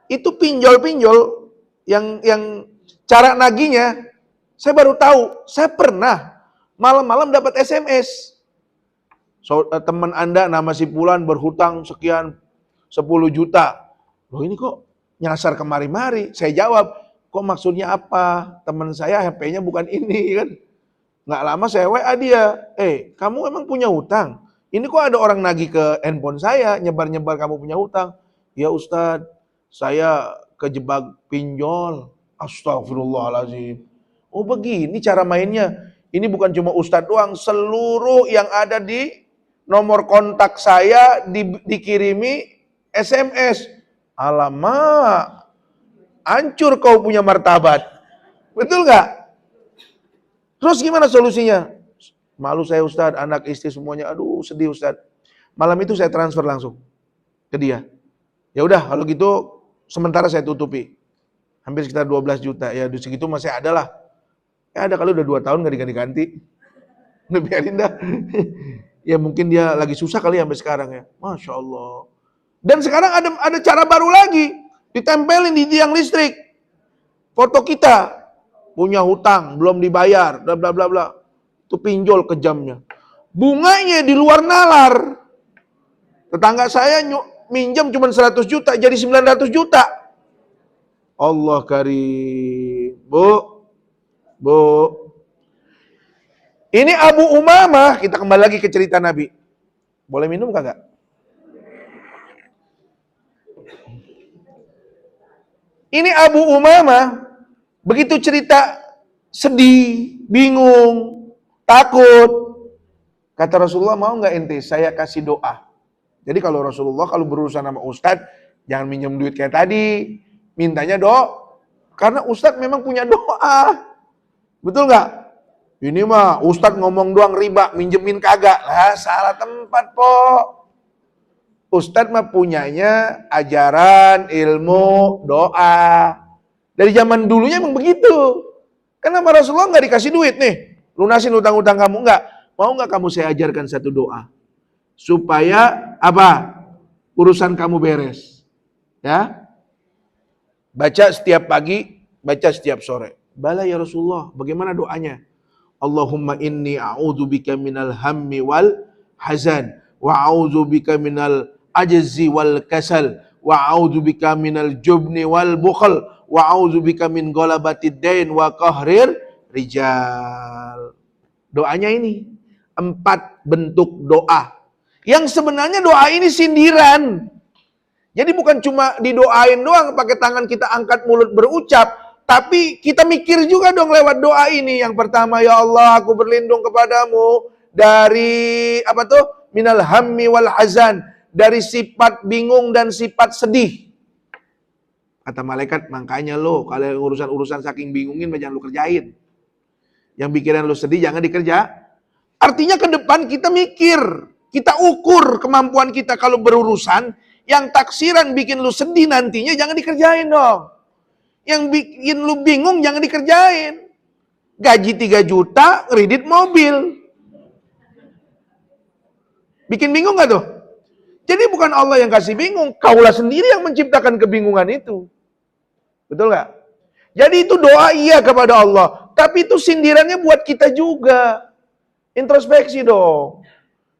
Itu pinjol-pinjol yang cara nagihnya, saya baru tahu. Saya pernah malam-malam dapat SMS. Teman Anda nama si Fulan berhutang sekian 10 juta. Loh, ini kok nyasar kemari-mari? Saya jawab, kok maksudnya apa? Teman saya HP-nya bukan ini kan. Nggak lama saya WA dia, kamu emang punya hutang? Ini kok ada orang nagih ke handphone saya, nyebar-nyebar kamu punya hutang. Ya Ustadz, saya kejebak pinjol. Astagfirullahaladzim. Oh begini cara mainnya. Ini bukan cuma Ustadz doang, seluruh yang ada di nomor kontak saya dikirimi SMS. Alamak, hancur kau punya martabat. Betul nggak? Terus gimana solusinya? Malu saya Ustadz, anak istri semuanya, aduh sedih Ustadz. Malam itu saya transfer langsung ke dia. Ya udah kalau gitu sementara saya tutupi. Hampir sekitar 12 juta. Ya segitu masih ada lah. Ya ada kali udah 2 tahun gak diganti-ganti. Udah biarin dah. Ya mungkin dia lagi susah kali sampai sekarang ya. Masya Allah. Dan sekarang ada cara baru lagi. Ditempelin di tiang listrik. Foto kita. Punya hutang, belum dibayar. Bla bla bla bla. Itu pinjol kejamnya. Bunganya di luar nalar. Tetangga saya minjam cuma 100 juta. Jadi 900 juta. Allah karim. Bu. Ini Abu Umamah, kita kembali lagi ke cerita Nabi. Boleh minum kagak? Ini Abu Umamah, begitu cerita sedih, bingung, takut. Kata Rasulullah, mau nggak ente saya kasih doa? Jadi kalau Rasulullah kalau berurusan sama Ustadz, jangan minjem duit kayak tadi. Mintanya doa. Karena Ustadz memang punya doa. Betul nggak? Ini mah Ustadz ngomong doang riba, minjemin kagak. Lah salah tempat, po. Ustadz mah punyanya ajaran, ilmu, doa. Dari zaman dulunya emang begitu. Kenapa Rasulullah nggak dikasih duit nih? Lunasin utang-utang kamu, nggak? Mau nggak kamu saya ajarkan satu doa? Supaya apa? Urusan kamu beres. Ya? Baca setiap pagi, baca setiap sore. Bala ya Rasulullah, bagaimana doanya? Allahumma inni a'udzubika minal hammi wal hazan wa a'udzubika minal ajzi wal kasal wa a'udzubika minal jubni wal bukhl wa a'udzubika min ghalabatid dain wa qahrir rijal. Doanya ini 4 bentuk doa. Yang sebenarnya doa ini sindiran. Jadi bukan cuma didoain doang pakai tangan kita angkat mulut berucap. Tapi kita mikir juga dong lewat doa ini. Yang pertama, ya Allah, aku berlindung kepadamu dari apa tuh? Minal hammi wal hazan, dari sifat bingung dan sifat sedih. Kata malaikat, makanya lo kalau urusan-urusan saking bingungin jangan lo kerjain. Yang pikiran lo sedih jangan dikerja. Artinya ke depan kita mikir. Kita ukur kemampuan kita kalau berurusan, yang taksiran bikin lu sedih nantinya jangan dikerjain dong. Yang bikin lu bingung jangan dikerjain. Gaji 3 juta, kredit mobil. Bikin bingung gak tuh? Jadi bukan Allah yang kasih bingung, kaulah sendiri yang menciptakan kebingungan itu. Betul gak? Jadi itu doa iya kepada Allah, tapi itu sindirannya buat kita juga. Introspeksi dong.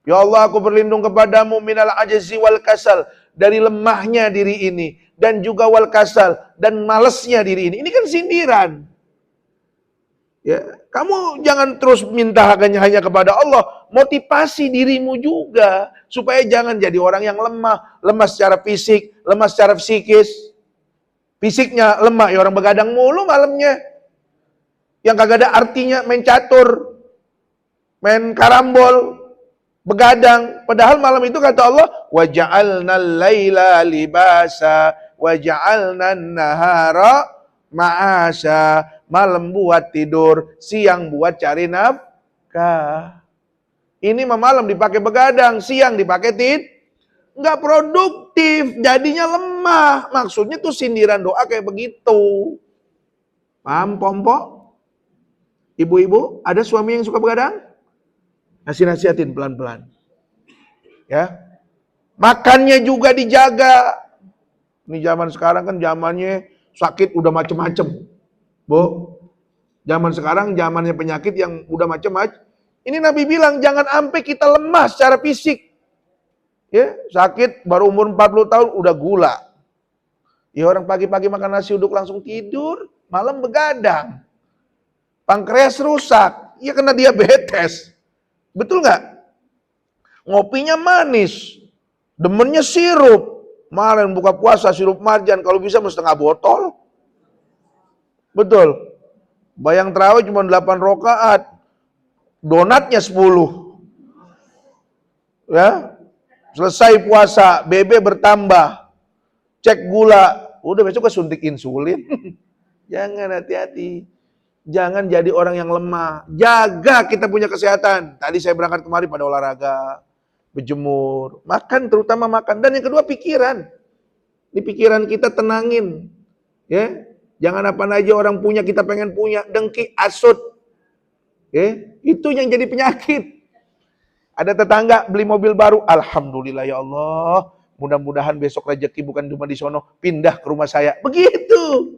Ya Allah, aku berlindung kepadamu minal ajzi wal kasal, dari lemahnya diri ini, dan juga wal kasal, dan malesnya diri ini. Ini kan sindiran. Ya, kamu jangan terus minta hanya kepada Allah, motivasi dirimu juga supaya jangan jadi orang yang lemah, lemah secara fisik, lemah secara psikis. Fisiknya lemah, ya orang begadang mulu malamnya. Yang kagak ada artinya main catur, main karambol, begadang. Padahal malam itu kata Allah, wa ja'alnal laila libasa wa ja'alnan nahara ma'asya. Malam buat tidur, siang buat cari nafkah. Ini malam dipakai begadang, siang dipakai nggak produktif, jadinya lemah. Maksudnya tuh sindiran doa kayak begitu. Paham, Pompo? Ibu-ibu, ada suami yang suka begadang? Nasihatin pelan-pelan. Ya. Makannya juga dijaga. Ini zaman sekarang kan zamannya sakit udah macem-macem. Bu, zaman sekarang zamannya penyakit yang udah macam-macam. Ini Nabi bilang jangan sampai kita lemah secara fisik. Ya, sakit baru umur 40 tahun udah gula. Ya orang pagi-pagi makan nasi uduk langsung tidur, malam begadang. Pankreas rusak, ya kena diabetes. Betul nggak? Ngopinya manis, demennya sirup. Kemarin buka puasa sirup marjan, kalau bisa mesti setengah botol. Betul. Bayang terawih cuma 8 rakaat. Donatnya 10. Ya. Selesai puasa, BB bertambah. Cek gula, udah besok kesuntik insulin. Jangan, hati-hati. Jangan jadi orang yang lemah. Jaga kita punya kesehatan. Tadi saya berangkat kemari pada olahraga, berjemur, makan, terutama makan. Dan yang kedua pikiran. Ini pikiran kita tenangin. Ya. Jangan apa aja orang punya kita pengen punya, dengki, asut. Itu yang jadi penyakit. Ada tetangga beli mobil baru, alhamdulillah ya Allah. Mudah-mudahan besok rezeki bukan cuma di sono, pindah ke rumah saya. Begitu.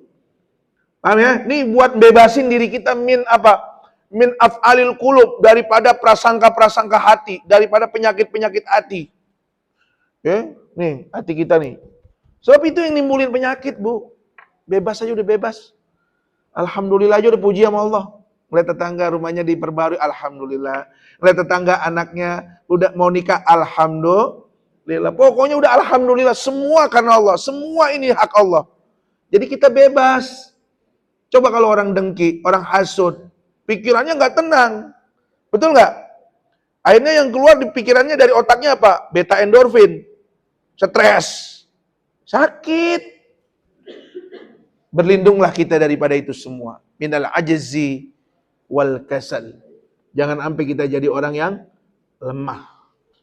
Paham ya? Nih buat bebasin diri kita min apa? Min af'alil qulub, daripada prasangka-prasangka hati, daripada penyakit-penyakit hati. Nih, hati kita nih. Sebab itu yang nimbulin penyakit, Bu. Bebas aja udah bebas. Alhamdulillah aja udah puji sama Allah. Ngeliat tetangga rumahnya diperbarui, alhamdulillah. Ngeliat tetangga anaknya udah mau nikah, alhamdulillah. Pokoknya udah alhamdulillah, semua karena Allah. Semua ini hak Allah. Jadi kita bebas. Coba kalau orang dengki, orang hasud, pikirannya nggak tenang. Betul nggak? Akhirnya yang keluar di pikirannya dari otaknya apa? Beta endorfin. Stres. Sakit. Berlindunglah kita daripada itu semua. Minal ajzi wal kasal. Jangan sampai kita jadi orang yang lemah.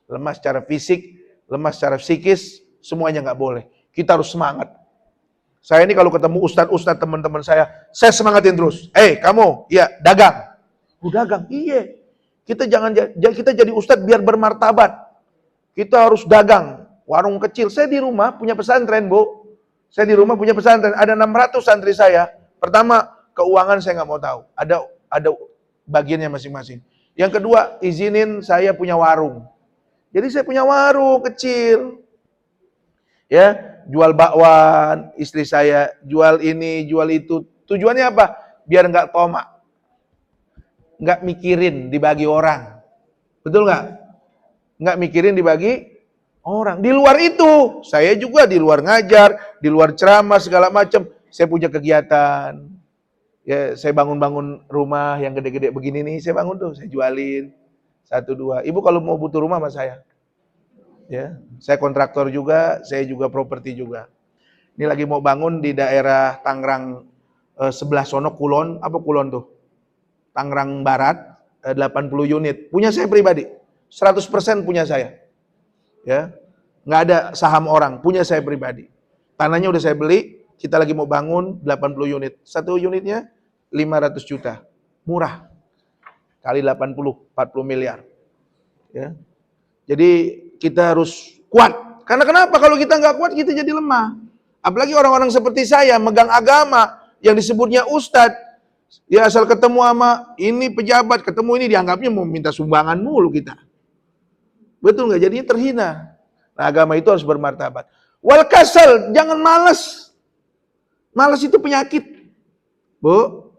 Lemah secara fisik, lemah secara psikis, semuanya nggak boleh. Kita harus semangat. Saya ini kalau ketemu ustadz teman-teman saya semangatin terus. Kamu, ya dagang. Dagang, iya. Kita kita jadi ustadz biar bermartabat. Kita harus dagang. Warung kecil. Saya di rumah punya pesantren, Bu. Saya di rumah punya pesantren, ada 600 santri saya. Pertama, keuangan saya nggak mau tahu. Ada bagiannya masing-masing. Yang kedua, izinin saya punya warung. Jadi saya punya warung kecil. Ya, jual bakwan, istri saya jual ini, jual itu. Tujuannya apa? Biar nggak tomak. Nggak mikirin dibagi orang. Betul nggak? Nggak mikirin dibagi orang. Di luar itu, saya juga di luar ngajar, di luar ceramah segala macam. Saya punya kegiatan. Ya, saya bangun-bangun rumah yang gede-gede begini nih, saya bangun tuh, saya jualin 1-2. Ibu kalau mau butuh rumah sama saya. Ya, saya kontraktor juga, saya juga properti juga. Ini lagi mau bangun di daerah Tangerang sebelah sono Kulon tuh. Tangerang Barat 80 unit. Punya saya pribadi. 100% punya saya. Ya. Nggak ada saham orang, punya saya pribadi. Tanahnya udah saya beli, kita lagi mau bangun 80 unit. Satu unitnya 500 juta. Murah. Kali 80, 40 miliar. Ya. Jadi kita harus kuat. Karena kenapa? Kalau kita nggak kuat, kita jadi lemah. Apalagi orang-orang seperti saya, megang agama, yang disebutnya ustadz. Ya asal ketemu sama ini pejabat, ketemu ini dianggapnya mau minta sumbangan mulu kita. Betul nggak? Jadinya terhina. Nah, agama itu harus bermartabat. Wal kasal, jangan malas. Malas itu penyakit. Bu,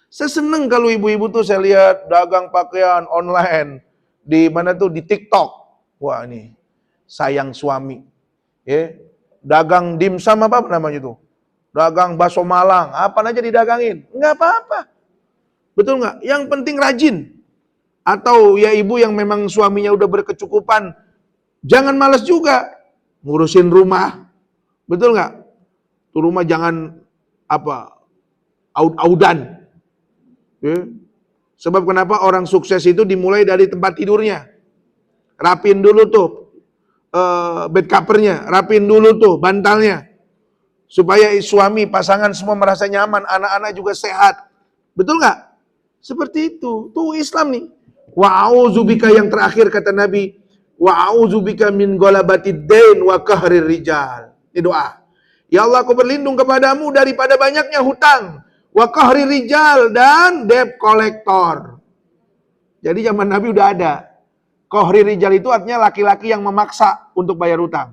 saya seneng kalau ibu-ibu tuh saya lihat dagang pakaian online. Di mana tuh? Di TikTok. Wah ini, sayang suami. Ya, dagang dimsum apa namanya tuh? Dagang bakso Malang, apa aja didagangin. Nggak apa-apa. Betul nggak? Yang penting rajin. Atau ya ibu yang memang suaminya udah berkecukupan, jangan malas juga ngurusin rumah. Betul nggak? Tuh rumah jangan aud-audan. Ya. Sebab kenapa orang sukses itu dimulai dari tempat tidurnya. Rapin dulu tuh bed covernya, rapin dulu tuh bantalnya. Supaya suami, pasangan semua merasa nyaman, anak-anak juga sehat. Betul nggak? Seperti itu. Tuh Islam nih. Wa'auzubika yang terakhir kata Nabi. Wa'auzubika min golabatid dain wa kahrir rijal. Ini doa. Ya Allah, aku berlindung kepadamu daripada banyaknya hutang. Wa kahrir rijal, dan debt collector. Jadi zaman Nabi udah ada. Kahrir rijal itu artinya laki-laki yang memaksa untuk bayar hutang.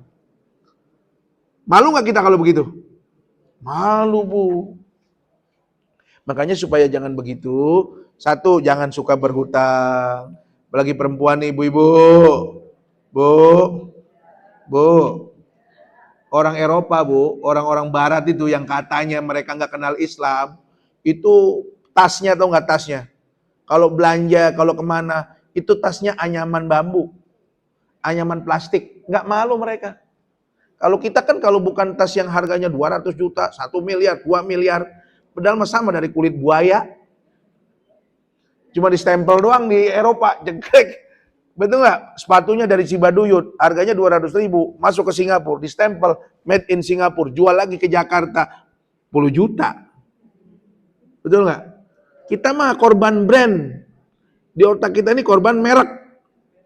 Malu nggak kita kalau begitu? Malu, Bu. Makanya supaya jangan begitu, satu, jangan suka berhutang. Apalagi perempuan nih, ibu-ibu. Bu. Orang Eropa, Bu, orang-orang barat itu yang katanya mereka nggak kenal Islam, itu tasnya, atau nggak tasnya? Kalau belanja, kalau kemana, itu tasnya anyaman bambu. Anyaman plastik. Nggak malu mereka. Kalau kita kan kalau bukan tas yang harganya 200 juta, 1 miliar, 2 miliar, padahal sama dari kulit buaya. Cuma distempel doang di Eropa, jengkrek. Betul nggak? Sepatunya dari Cibaduyut, harganya 200 ribu, masuk ke Singapura, distempel, made in Singapura, jual lagi ke Jakarta, 10 juta. Betul nggak? Kita mah korban brand. Di otak kita ini korban merek.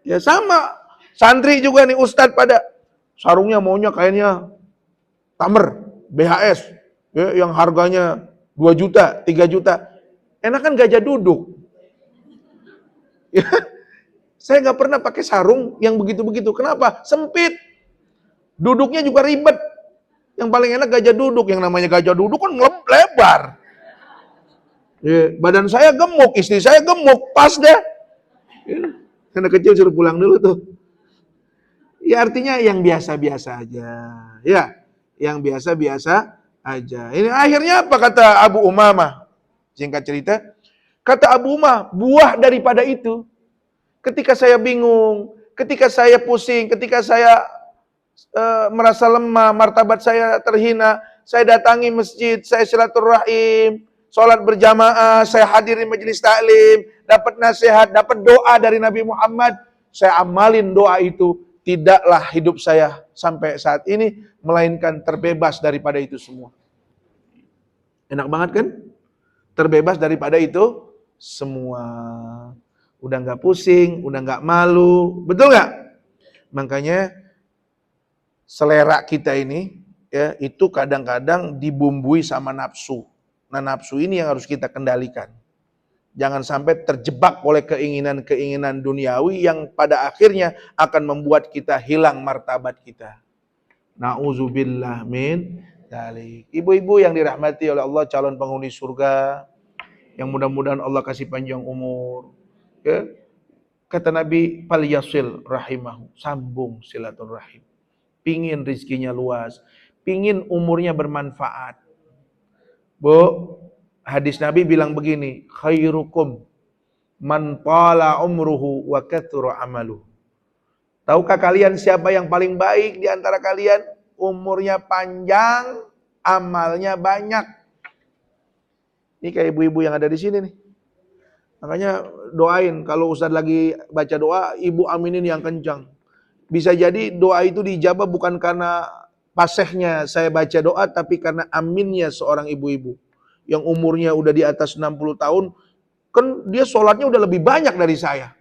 Ya sama, santri juga nih, ustadz pada sarungnya maunya kayaknya Tamer, BHS, ya, yang harganya 2 juta, 3 juta. Enak kan gajah duduk. Ya, saya nggak pernah pakai sarung yang begitu-begitu. Kenapa? Sempit. Duduknya juga ribet. Yang paling enak gajah duduk. Yang namanya gajah duduk kan lebar. Ya, badan saya gemuk, istri saya gemuk, pas deh. Ya, anak kecil suruh pulang dulu tuh. Ya artinya yang biasa-biasa aja. Ya, yang biasa-biasa aja. Ini akhirnya apa kata Abu Umamah? Singkat cerita, kata Abu Umamah, buah daripada itu, ketika saya bingung, ketika saya pusing, ketika saya merasa lemah, martabat saya terhina, saya datangi masjid, saya silaturahim, sholat berjamaah, saya hadiri majelis taklim, dapat nasihat, dapat doa dari Nabi Muhammad, saya amalin doa itu. Tidaklah hidup saya sampai saat ini melainkan terbebas daripada itu semua. Enak banget kan? Terbebas daripada itu semua. Udah nggak pusing, udah nggak malu, betul nggak? Makanya selera kita ini ya itu kadang-kadang dibumbui sama nafsu. Nah nafsu ini yang harus kita kendalikan. Jangan sampai terjebak oleh keinginan-keinginan duniawi yang pada akhirnya akan membuat kita hilang martabat kita. Nauzubillah min dzalik. Ibu-ibu yang dirahmati oleh Allah, calon penghuni surga, yang mudah-mudahan Allah kasih panjang umur. Ya. Kata Nabi, "Fal yasil rahimahu." Sambung silaturahim. Pingin rizkinya luas, pingin umurnya bermanfaat. Bu, hadis Nabi bilang begini, khairukum man tala umruhu wa katsura amaluhu. Tahukah kalian siapa yang paling baik di antara kalian? Umurnya panjang, amalnya banyak. Ini kayak ibu-ibu yang ada di sini nih. Makanya doain kalau Ustadz lagi baca doa, ibu aminin yang kencang. Bisa jadi doa itu dijabah bukan karena pasehnya saya baca doa, tapi karena aminnya seorang ibu-ibu yang umurnya udah di atas 60 tahun, kan dia sholatnya udah lebih banyak dari saya.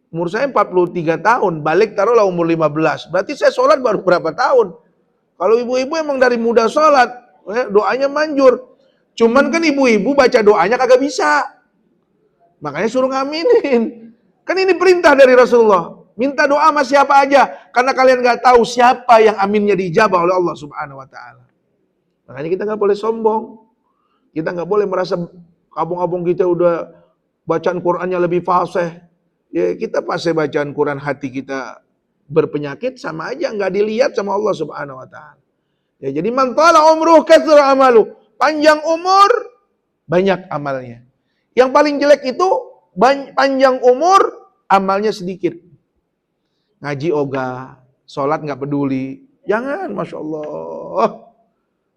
Umur saya 43 tahun, balik taruhlah umur 15. Berarti saya sholat baru berapa tahun? Kalau ibu-ibu emang dari muda sholat, doanya manjur. Cuman kan ibu-ibu baca doanya kagak bisa. Makanya suruh ngaminin. Kan ini perintah dari Rasulullah. Minta doa sama siapa aja. Karena kalian gak tahu siapa yang aminnya dijabah oleh Allah Subhanahu Wa Taala. Makanya kita gak boleh sombong. Kita gak boleh merasa kampung-kampung kita udah bacaan Qur'annya lebih fasih. Ya kita fasih bacaan Qur'an, hati kita berpenyakit, sama aja nggak dilihat sama Allah Subhanahu Wa Taala. Ya jadi man tala umruh katsura amalu. Panjang umur, banyak amalnya. Yang paling jelek itu panjang umur, amalnya sedikit. Ngaji ogah, sholat nggak peduli. Jangan, masya Allah.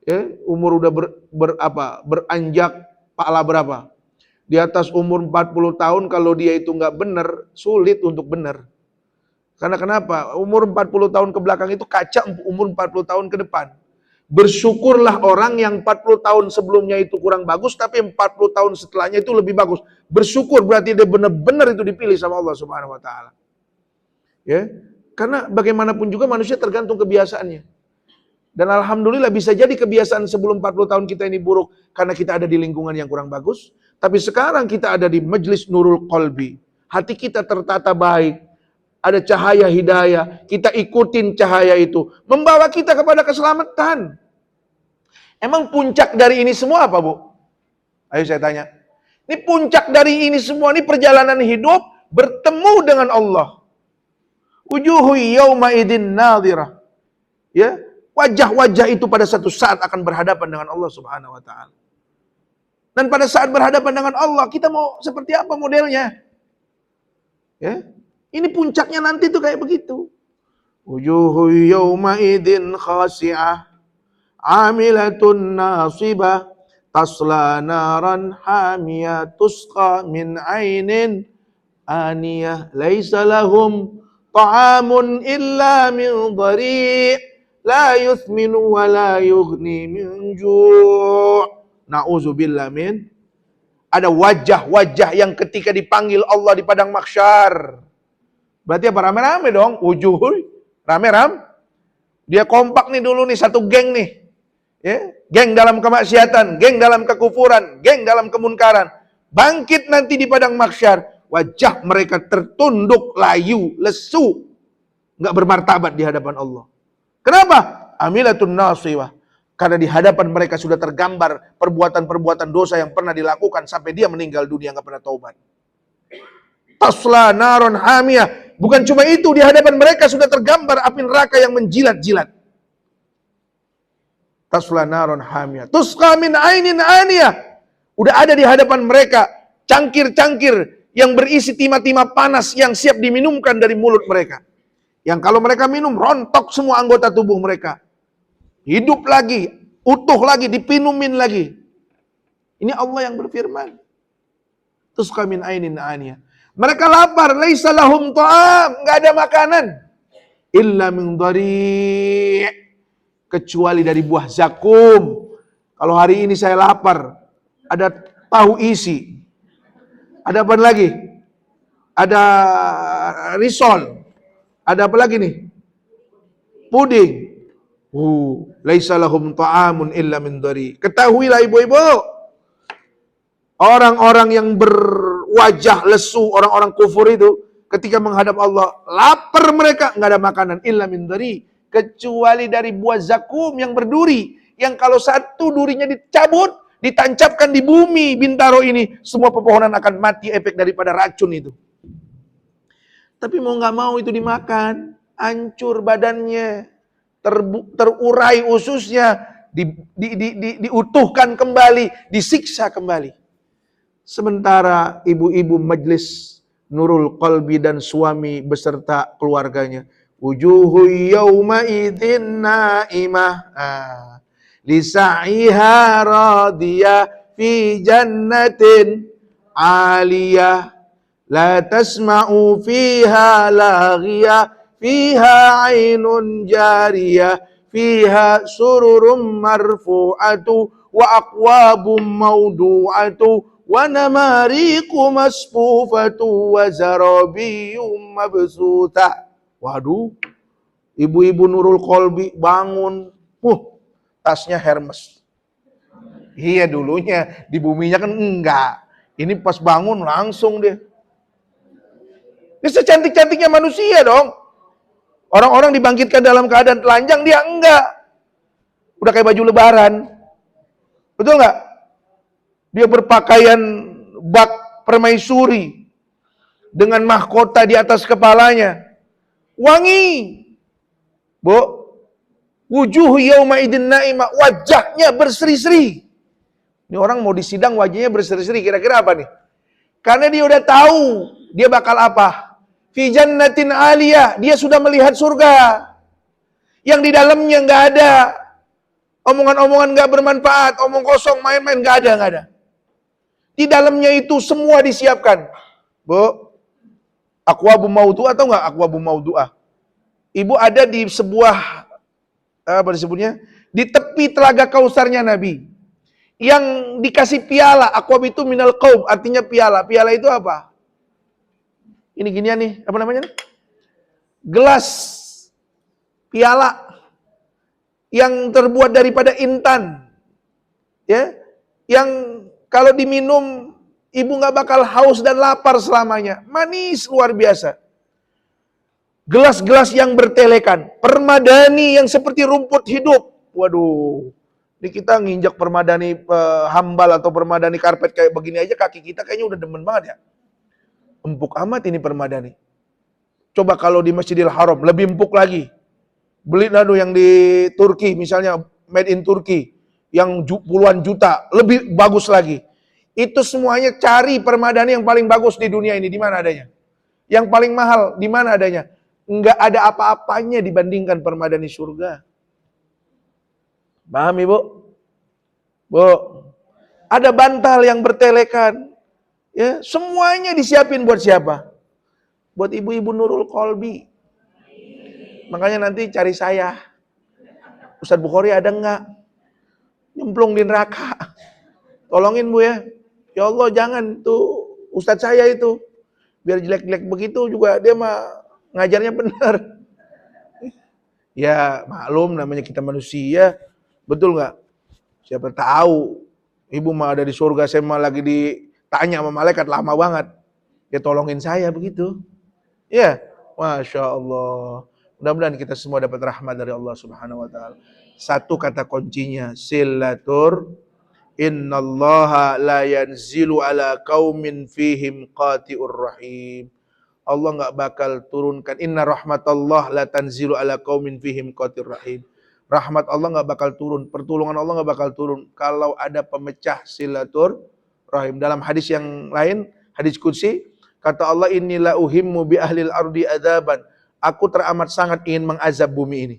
Ya, umur udah beranjak pahala berapa? Di atas umur 40 tahun kalau dia itu nggak benar, sulit untuk benar. Karena kenapa? Umur 40 tahun ke belakang itu kaca umur 40 tahun ke depan. Bersyukurlah orang yang 40 tahun sebelumnya itu kurang bagus, tapi 40 tahun setelahnya itu lebih bagus. Bersyukur berarti dia benar-benar itu dipilih sama Allah Subhanahu Wa Taala. Ya, karena bagaimanapun juga manusia tergantung kebiasaannya. Dan alhamdulillah bisa jadi kebiasaan sebelum 40 tahun kita ini buruk karena kita ada di lingkungan yang kurang bagus. Tapi sekarang kita ada di Majelis Nurul Qalbi. Hati kita tertata baik. Ada cahaya hidayah, kita ikutin cahaya itu, membawa kita kepada keselamatan. Emang puncak dari ini semua apa, Bu? Ayo saya tanya. Ini puncak dari ini semua, ini perjalanan hidup bertemu dengan Allah. Wujuhu yawma idin nadhirah. Ya, wajah-wajah itu pada satu saat akan berhadapan dengan Allah Subhanahu Wa Taala. Dan pada saat berhadapan dengan Allah, kita mau seperti apa modelnya? Ya. Ini puncaknya nanti tuh kayak begitu. Wujuhu yawma idin khasi'ah, amilatun nasibah, tasla naran hamiyah, tusqa min ainin aniyah, laisa lahum ta'amun illa min dhari', la yuthminu wa la yughni min ju'. Na'udzubillah min. Ada wajah-wajah yang ketika dipanggil Allah di padang mahsyar. Berarti apa? Rame-rame dong. Wujuh, rame-rame. Dia kompak nih dulu nih, satu geng nih. Ya, geng dalam kemaksiatan, geng dalam kekufuran, geng dalam kemunkaran. Bangkit nanti di padang mahsyar, wajah mereka tertunduk, layu, lesu, nggak bermartabat di hadapan Allah. Kenapa? Amilatun nasibah. Karena di hadapan mereka sudah tergambar perbuatan-perbuatan dosa yang pernah dilakukan sampai dia meninggal dunia nggak pernah taubat. Tasla naron hamiyah. Bukan cuma itu, di hadapan mereka sudah tergambar api neraka yang menjilat-jilat. Tasla naron hamiyah. Tusqa min ainin aniyah. Udah ada di hadapan mereka cangkir-cangkir yang berisi timah-timah panas yang siap diminumkan dari mulut mereka. Yang kalau mereka minum, rontok semua anggota tubuh mereka. Hidup lagi, utuh lagi, dipinumin lagi. Ini Allah yang berfirman. Tusqa min ainin aniyah. Mereka lapar, laisa lahum ta'am, enggak ada makanan. Illa min dhari', kecuali dari buah zakum. Kalau hari ini saya lapar, ada tahu isi. Ada apa lagi? Ada risol. Ada apa lagi nih? Puding. Laisa lahum ta'amun illa min dhari'. Ketahuilah ibu-ibu, orang-orang yang berwajah lesu, orang-orang kufur itu, ketika menghadap Allah, lapar mereka, nggak ada makanan, illa min dhari', kecuali dari buah zakum yang berduri, yang kalau satu durinya dicabut, ditancapkan di bumi Bintaro ini, semua pepohonan akan mati efek daripada racun itu. Tapi mau nggak mau itu dimakan, hancur badannya, terurai ususnya, diutuhkan kembali, disiksa kembali. Sementara ibu-ibu Majelis Nurul Qalbi dan suami beserta keluarganya, wujuhu yawma idzin naimah, li sa'iha radiyah fi jannatin 'aliyah la tasma'u fiha laghiyah fiha 'ainun jariyah fiha sururum marfu'atu wa aqwabum mawdu'atu wa namariqu masfufatu wa zarabiyum mabsuta. Waduh, ibu-ibu Nurul Qalbi bangun, tasnya Hermes. Iya, dulunya di buminya kan enggak. Ini pas bangun langsung dia. Ini secantik-cantiknya manusia dong. Orang-orang dibangkitkan dalam keadaan telanjang, dia enggak. Udah kayak baju lebaran. Betul enggak? Dia berpakaian bak permaisuri dengan mahkota di atas kepalanya. Wangi. Bu, wujuh yauma idin naimah, wajahnya berseri-seri. Ini orang mau disidang wajahnya berseri-seri, kira-kira apa nih? Karena dia udah tahu dia bakal apa. Fi jannatin aliyah, dia sudah melihat surga. Yang di dalamnya nggak ada omongan-omongan nggak bermanfaat, omong kosong, main-main, nggak ada. Di dalamnya itu semua disiapkan. Bu, aqwabu maudu'ah, atau nggak aqwabu maudu'ah? Ibu ada di sebuah, apa disebutnya? Di tepi telaga Kausarnya Nabi. Yang dikasih piala, aqwab itu minal qaum, artinya piala. Piala itu apa? Ini ginian nih, apa namanya? Gelas piala yang terbuat daripada intan. Ya. Yang kalau diminum ibu nggak bakal haus dan lapar selamanya. Manis luar biasa. Gelas-gelas yang bertelekan, permadani yang seperti rumput hidup. Waduh. Ini kita nginjak permadani hambal atau permadani karpet kayak begini aja, kaki kita kayaknya udah demen banget ya. Empuk amat ini permadani. Coba kalau di Masjidil Haram, lebih empuk lagi. Beli yang di Turki, misalnya made in Turki, yang puluhan juta, lebih bagus lagi. Itu semuanya cari permadani yang paling bagus di dunia ini, di mana adanya? Yang paling mahal, di mana adanya? Enggak ada apa-apanya dibandingkan permadani surga. Paham Ibu? Bu, ada bantal yang bertelekan. Ya, semuanya disiapin buat siapa? Buat ibu-ibu Nurul Qalbi. Makanya nanti cari saya. Ustadz Bukhari ada enggak? Nyemplung di neraka. Tolongin Bu ya. Ya Allah jangan tuh Ustadz saya itu. Biar jelek-jelek begitu juga dia mah ngajarnya benar. Ya maklum namanya kita manusia. Betul nggak? Siapa tahu ibu mah ada di surga, saya mah lagi ditanya sama malaikat lama banget. Ya tolongin saya begitu. Ya, Masya Allah. Mudah-mudahan kita semua dapat rahmat dari Allah Subhanahu wa taala. Satu kata kuncinya, silatur. Innallaha la yanzilu ala qaumin fihim qati'ur rahim. Allah enggak bakal turunkan, inna rahmatallah la tanzilu ala qaumin fihim qati'ur rahim. Rahmat Allah enggak bakal turun, pertolongan Allah enggak bakal turun kalau ada pemecah silatur rahim. Dalam hadis yang lain, hadis qudsi, kata Allah, inilah uhimmu bi ahlil ardi adzaban. Aku teramat sangat ingin mengazab bumi ini.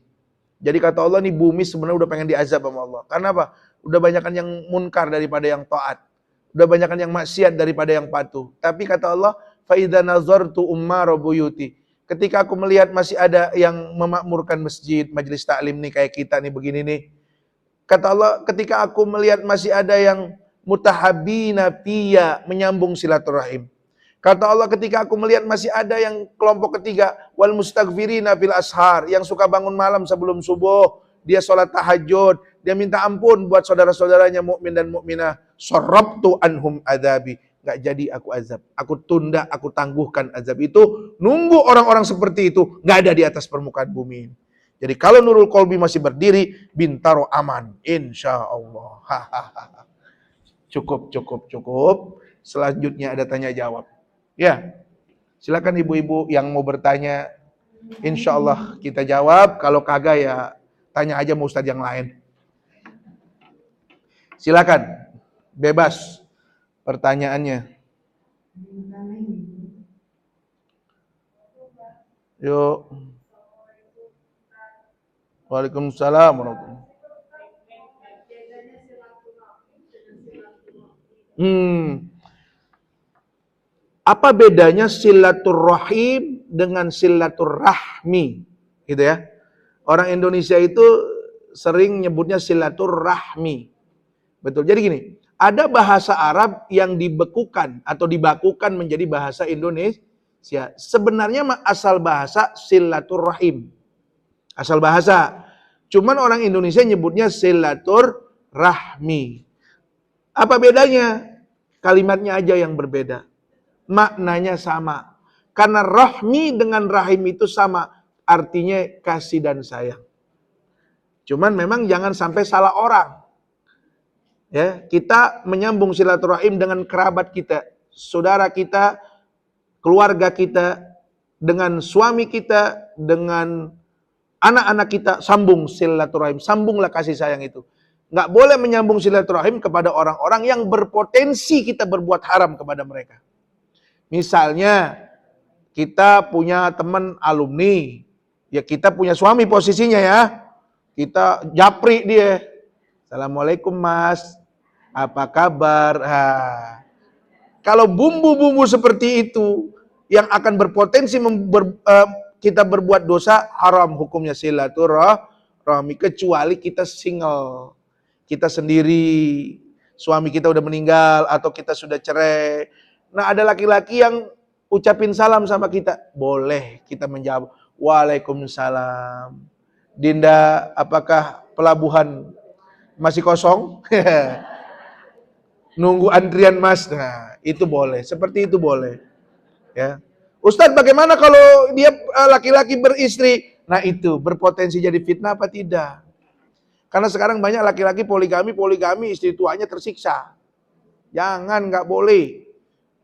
Jadi kata Allah nih, bumi sebenarnya udah pengen diazab sama Allah. Karena apa? Udah banyakan yang munkar daripada yang taat. Udah banyakan yang maksiat daripada yang patuh. Tapi kata Allah, fa idza nazartu ummara buyuti. Ketika aku melihat masih ada yang memakmurkan masjid, majelis taklim nih kayak kita nih begini nih. Kata Allah, ketika aku melihat masih ada yang mutahabina piya, menyambung silaturahim. Kata Allah, ketika aku melihat masih ada yang kelompok ketiga, wal mustaghfirina fil ashar, yang suka bangun malam sebelum subuh, dia sholat tahajud, dia minta ampun buat saudara-saudaranya mukmin dan mukminah. Sarabtu anhum adzabi. Enggak jadi aku azab. Aku tunda, aku tangguhkan azab itu. Nunggu orang-orang seperti itu enggak ada di atas permukaan bumi ini. Jadi kalau Nurul Qalbi masih berdiri, Bintaro aman, insya Allah. Cukup. Selanjutnya ada tanya jawab. Ya, silakan ibu-ibu yang mau bertanya, insya Allah kita jawab. Kalau kagak ya tanya aja sama ustadz yang lain. Silakan, bebas pertanyaannya. Yuk. Waalaikumsalam warahmatullahi wabarakatuh. Apa bedanya silaturrahim dengan silaturrahmi? Gitu ya. Orang Indonesia itu sering nyebutnya silaturrahmi. Betul. Jadi gini, ada bahasa Arab yang dibekukan atau dibakukan menjadi bahasa Indonesia. Sebenarnya asal bahasa silaturrahim. Asal bahasa. Cuman orang Indonesia nyebutnya silaturrahmi. Apa bedanya? Kalimatnya aja yang berbeda. Maknanya sama. Karena rahmi dengan rahim itu sama. Artinya kasih dan sayang. Cuman memang jangan sampai salah orang. Ya, kita menyambung silaturahim dengan kerabat kita, saudara kita, keluarga kita, dengan suami kita, dengan anak-anak kita, sambung silaturahim. Sambunglah kasih sayang itu. Nggak boleh menyambung silaturahim kepada orang-orang yang berpotensi kita berbuat haram kepada mereka. Misalnya, kita punya teman alumni, ya kita punya suami posisinya ya, kita japri dia, Assalamualaikum mas, apa kabar? Kalau bumbu-bumbu seperti itu, yang akan berpotensi kita berbuat dosa, haram hukumnya silaturahmi, kecuali kita single, kita sendiri, suami kita udah meninggal, atau kita sudah cerai. Nah ada laki-laki yang ucapin salam sama kita, boleh kita menjawab, Waalaikumsalam. Dinda, apakah pelabuhan masih kosong? Nunggu antrian mas, nah itu boleh, seperti itu boleh. Ya, Ustadz bagaimana kalau dia laki-laki beristri? Nah itu berpotensi jadi fitnah apa tidak? Karena sekarang banyak laki-laki poligami istri tuanya tersiksa. Jangan, nggak boleh.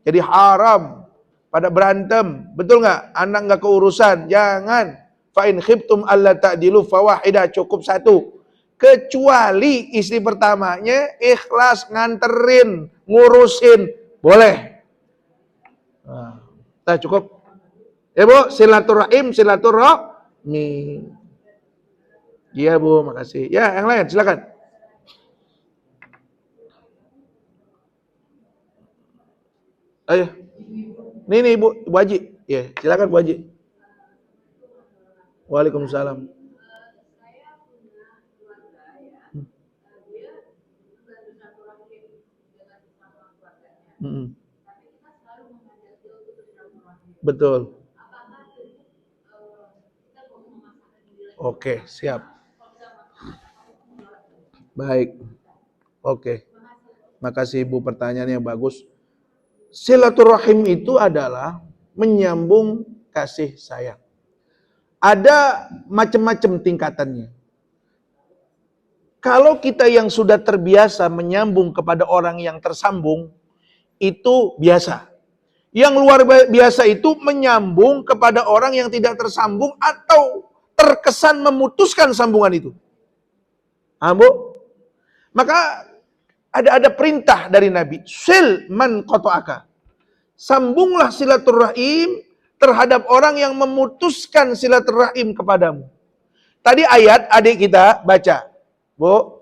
Jadi haram, pada berantem, betul nggak? Anak nggak keurusan, jangan. Fa'in khiftum alla ta'dilu fawahidah, cukup satu. Kecuali istri pertamanya ikhlas nganterin, ngurusin, boleh. Nah, cukup. Ya Bu, silaturahim, silaturahmi. Iya Bu, makasih. Ya, yang lain silakan. Ayo. Nih Ibu Haji. Ya, silakan Bu Haji. Waalaikumsalam. Betul. Oke, siap. Baik. Oke. Makasih Ibu, pertanyaan yang bagus. Silaturahim itu adalah menyambung kasih sayang. Ada macam-macam tingkatannya. Kalau kita yang sudah terbiasa menyambung kepada orang yang tersambung, itu biasa. Yang luar biasa itu menyambung kepada orang yang tidak tersambung atau terkesan memutuskan sambungan itu. Bu? Maka ada perintah dari Nabi, sil man qata'aka. Sambunglah silaturahim terhadap orang yang memutuskan silaturahim kepadamu. Tadi ayat adik kita baca, Bu.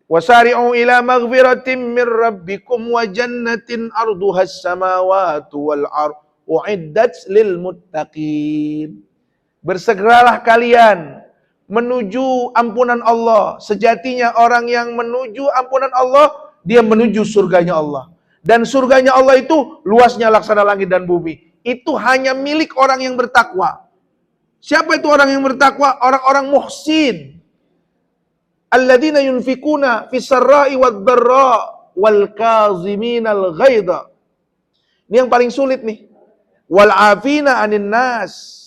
Wasari'u ila maghfiratin min rabbikum wa jannatin arduhas samawati wal ardh uiddat lil muttaqin. Bersegeralah kalian menuju ampunan Allah. Sejatinya orang yang menuju ampunan Allah, dia menuju surganya Allah. Dan surganya Allah itu luasnya laksana langit dan bumi. Itu hanya milik orang yang bertakwa. Siapa itu orang yang bertakwa? Orang-orang muhsin. Alladzina yunfikuna fis sarra'i wad dharra wal kaziminal ghaidha. Ini yang paling sulit nih. Wal afina 'anil nas.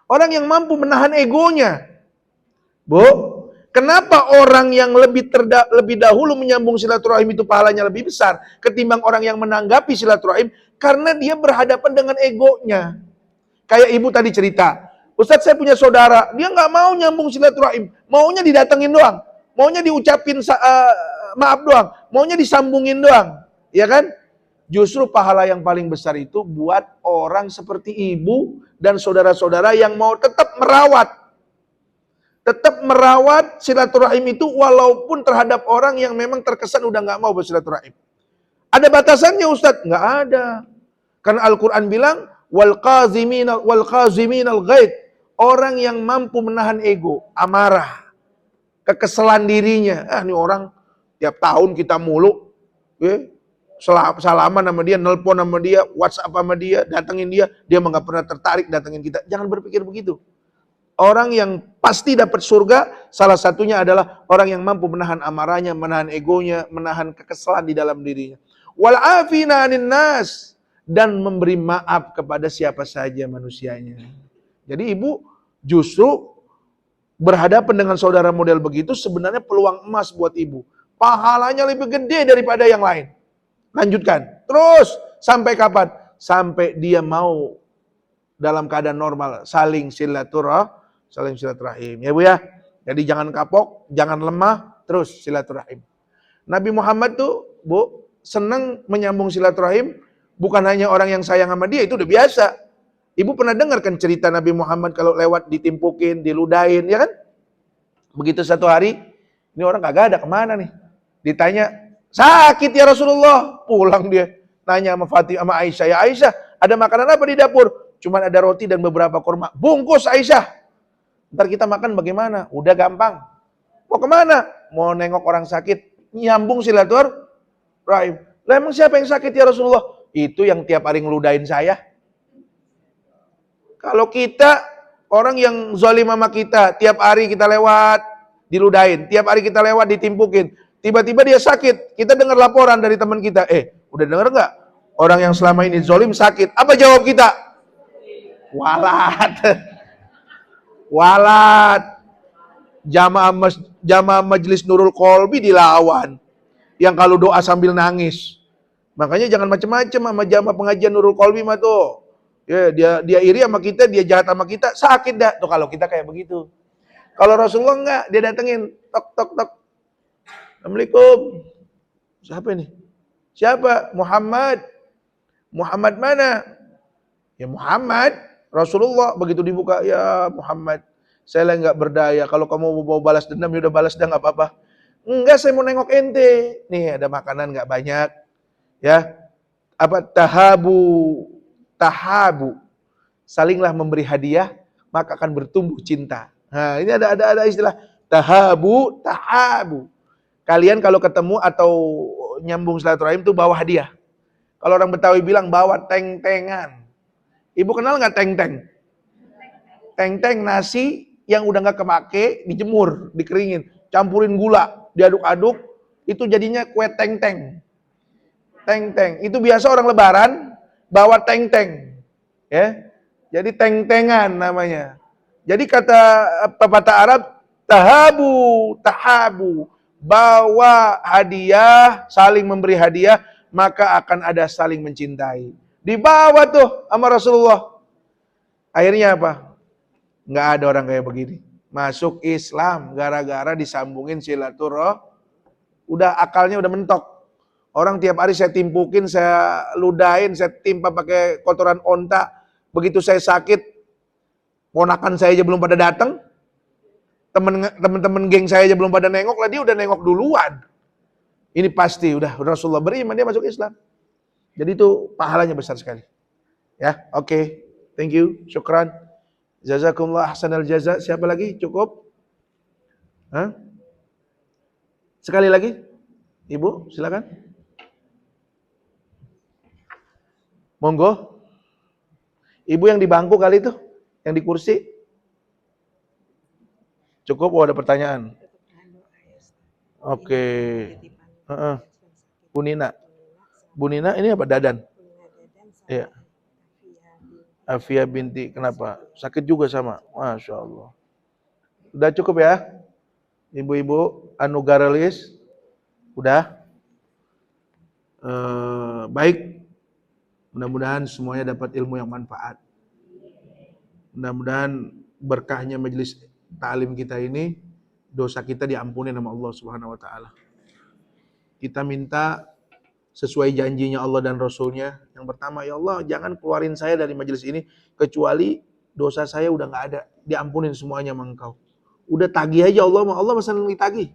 Orang yang mampu menahan egonya. Bu, kenapa orang yang lebih dahulu menyambung silaturahim itu pahalanya lebih besar ketimbang orang yang menanggapi silaturahim? Karena dia berhadapan dengan egonya. Kayak ibu tadi cerita, Ustadz saya punya saudara, dia nggak mau nyambung silaturahim, maunya didatengin doang, maunya diucapin maaf doang, maunya disambungin doang, ya kan? Justru pahala yang paling besar itu buat orang seperti ibu dan saudara-saudara yang mau tetap merawat silaturahim itu walaupun terhadap orang yang memang terkesan udah nggak mau bersilaturahim. Ada batasannya Ustadz? Nggak ada. Karena Al-Quran bilang, wal qaziminal ghaid. Orang yang mampu menahan ego, amarah, kekesalan dirinya. Ini orang tiap tahun kita mulu, salaman sama dia, nelpon sama dia, WhatsApp sama dia, datengin dia mah nggak pernah tertarik datengin kita. Jangan berpikir begitu. Orang yang pasti dapat surga, salah satunya adalah orang yang mampu menahan amarahnya, menahan egonya, menahan kekesalan di dalam dirinya. Wal afina 'anin nas, dan memberi maaf kepada siapa saja manusianya. Jadi ibu justru berhadapan dengan saudara model begitu sebenarnya peluang emas buat ibu. Pahalanya lebih gede daripada yang lain. Lanjutkan. Terus sampai kapan? Sampai dia mau dalam keadaan normal saling silaturahim. Ya Bu ya. Jadi jangan kapok, jangan lemah, terus silaturahim. Nabi Muhammad tuh, Bu, senang menyambung silaturahim, bukan hanya orang yang sayang sama dia, itu udah biasa. Ibu pernah dengar kan cerita Nabi Muhammad kalau lewat ditimpukin, diludahin, ya kan? Begitu satu hari, ini orang kagak ada, kemana nih? Ditanya, sakit ya Rasulullah. Pulang dia, nanya sama Fatimah, sama Aisyah, ya Aisyah, ada makanan apa di dapur? Cuman ada roti dan beberapa kurma. Bungkus Aisyah. Ntar kita makan bagaimana? Udah gampang. Mau kemana? Mau nengok orang sakit. Nyambung silaturahim. Lah emang siapa yang sakit ya Rasulullah? Itu yang tiap hari ngeludahin saya. Kalau kita, orang yang zalim sama kita, tiap hari kita lewat, diludahin. Tiap hari kita lewat, ditimpukin. Tiba-tiba dia sakit. Kita dengar laporan dari teman kita. Udah dengar nggak? Orang yang selama ini zalim sakit. Apa jawab kita? Walat. Walat. Jamaah Majelis Nurul Qalbi dilawan. Yang kalau doa sambil nangis. Makanya jangan macam-macam sama jamaah pengajian Nurul Qalbi mah tuh. Ya, dia iri sama kita, dia jahat sama kita, sakit dah. Tuh kalau kita kayak begitu. Kalau Rasulullah enggak, dia datengin, tok tok tok. Assalamualaikum. Siapa ini? Siapa? Muhammad. Muhammad mana? Ya Muhammad. Rasulullah begitu dibuka, ya Muhammad. Saya lagi enggak berdaya. Kalau kamu mau balas dendam, ya udah balas dah, enggak apa-apa. Enggak, saya mau nengok ente. Nih ada makanan enggak banyak. Ya. Apa tahabu. Salinglah memberi hadiah, maka akan bertumbuh cinta. Nah, ini ada istilah tahabu. Kalian kalau ketemu atau nyambung silaturahim tuh bawa hadiah. Kalau orang Betawi bilang bawa teng-tengan. Ibu kenal nggak teng-teng? Teng-teng nasi yang udah nggak kepake, dijemur, dikeringin, campurin gula, diaduk-aduk, itu jadinya kue teng-teng. Teng-teng. Itu biasa orang lebaran bawa teng-teng. Ya. Jadi teng-tengan namanya. Jadi kata pepatah Arab, tahabu. Bawa hadiah, saling memberi hadiah, maka akan ada saling mencintai. Dibawa tuh sama Rasulullah. Akhirnya apa? Nggak ada orang kayak begini. Masuk Islam gara-gara disambungin silaturahim. Udah akalnya udah mentok. Orang tiap hari saya timpukin, saya ludahin, saya timpa pakai kotoran onta. Begitu saya sakit, ponakan saya aja belum pada datang. Teman-teman geng saya aja belum pada nengok, lah dia udah nengok duluan. Ini pasti udah Rasulullah beriman, dia masuk Islam. Jadi itu pahalanya besar sekali. Ya, oke. Thank you, syukran. Jazakumullah ahsanal jaza. Siapa lagi? Cukup? Hah? Sekali lagi? Ibu, silakan. Monggo. Ibu yang di bangku kali itu, yang di kursi. Cukup, ada pertanyaan. Oke. Bu Nina. Bu Nina ini apa? Dadan? Iya. Afia binti, kenapa? Sakit juga sama? Masya Allah. Udah cukup ya? Ibu-ibu, anugaralis? Udah? Baik. Mudah-mudahan semuanya dapat ilmu yang manfaat. Mudah-mudahan berkahnya majelis ta'lim kita ini, dosa kita diampuni sama Allah Subhanahu wa taala. Kita minta sesuai janjinya Allah dan Rasulnya. Yang pertama, ya Allah jangan keluarin saya dari majelis ini kecuali dosa saya udah nggak ada, diampunin semuanya sama Engkau. Udah tagih aja Allah senang ditagih.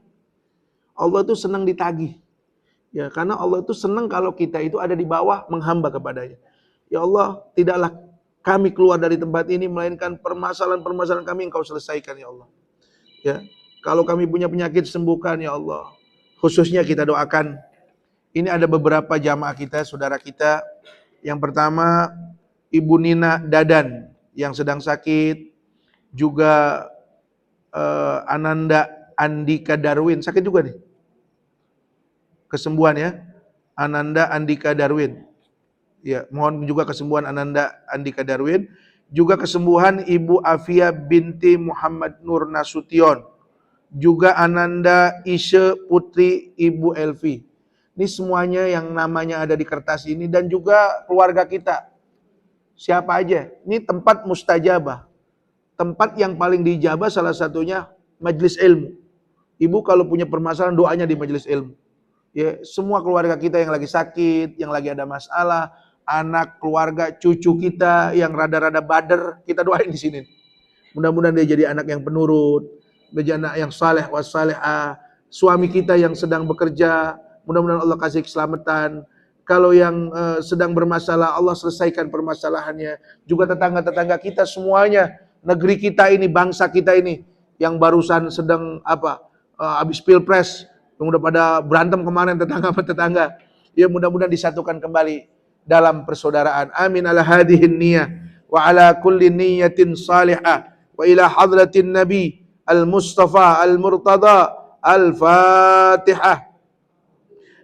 Allah itu senang ditagih. Ya, karena Allah itu senang kalau kita itu ada di bawah menghamba kepadanya. Ya Allah, tidaklah kami keluar dari tempat ini melainkan permasalahan-permasalahan kami Engkau selesaikan ya Allah. Ya, kalau kami punya penyakit sembuhkan ya Allah. Khususnya kita doakan. Ini ada beberapa jamaah kita, saudara kita. Yang pertama, Ibu Nina Dadan yang sedang sakit, juga Ananda Andika Darwin sakit juga nih. Kesembuhan ya. Ananda Andika Darwin. Ya, mohon juga kesembuhan Ananda Andika Darwin, juga kesembuhan Ibu Afia binti Muhammad Nur Nasution, juga Ananda Ishe Putri Ibu Elvi. Ini semuanya yang namanya ada di kertas ini dan juga keluarga kita. Siapa aja? Ini tempat mustajabah. Tempat yang paling dijabah salah satunya majelis ilmu. Ibu kalau punya permasalahan doanya di majelis ilmu. Ya, semua keluarga kita yang lagi sakit, yang lagi ada masalah, anak, keluarga, cucu kita yang rada-rada bader, kita doain di sini. Mudah-mudahan dia jadi anak yang penurut, menjadi anak yang saleh wassalihah. Suami kita yang sedang bekerja, mudah-mudahan Allah kasih keselamatan. Kalau yang sedang bermasalah, Allah selesaikan permasalahannya. Juga tetangga-tetangga kita semuanya, negeri kita ini, bangsa kita ini, yang barusan sedang habis pilpres, yang udah pada berantem kemarin tetangga sama tetangga. Ya mudah-mudahan disatukan kembali dalam persaudaraan. Amin ala hadihin niyah wa ala kulli niyatin salihah wa ila hadratin nabi al-mustafa al-murtada al-fatihah.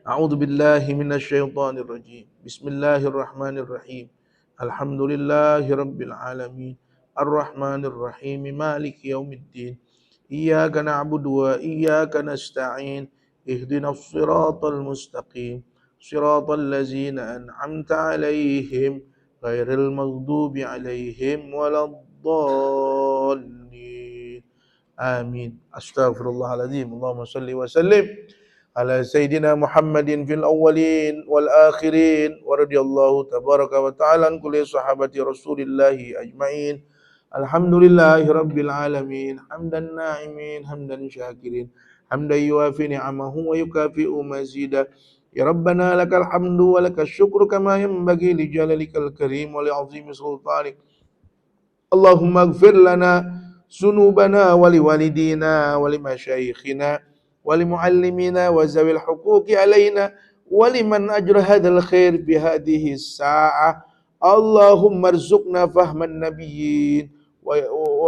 A'udzu billahi minasy syaithanir rajim. Bismillahirrahmanirrahim. Alhamdulillahi rabbil alamin. Ar-rahmanir rahim. Maliki yaumiddin. Iyyaka na'budu wa iyyaka nasta'in. Ihdinas siratal mustaqim. Siratal ladzina an'amta 'alaihim ghairil maghdubi 'alaihim waladdallin. Amin. Astaghfirullahaladzim. Allahumma salli wa sallim ala sayyidina Muhammadin fil awwalin wal akhirin wa radiyallahu tabaraka wa ta'ala an kulli sahabati Rasulillahi ajmain. Alhamdulillahi rabbil alamin. Hamdan na'imin, hamdan syakirin, hamdan yuafi ni'amahu wa yukafi'u mazida. Ya Rabbana lakal hamdu wa lakal syukru kama yanbaghi li jalalikal karim wa li 'azimi sultanik. Allahumma ighfir lana sunubana wa liwalidina wa limasyayikhina wa limuallimina wa zawil huquqi alaina wa liman ajra hadzal khair bi hadhihi sa'ah. Allahumma arzuqna fahman nabiyyin wa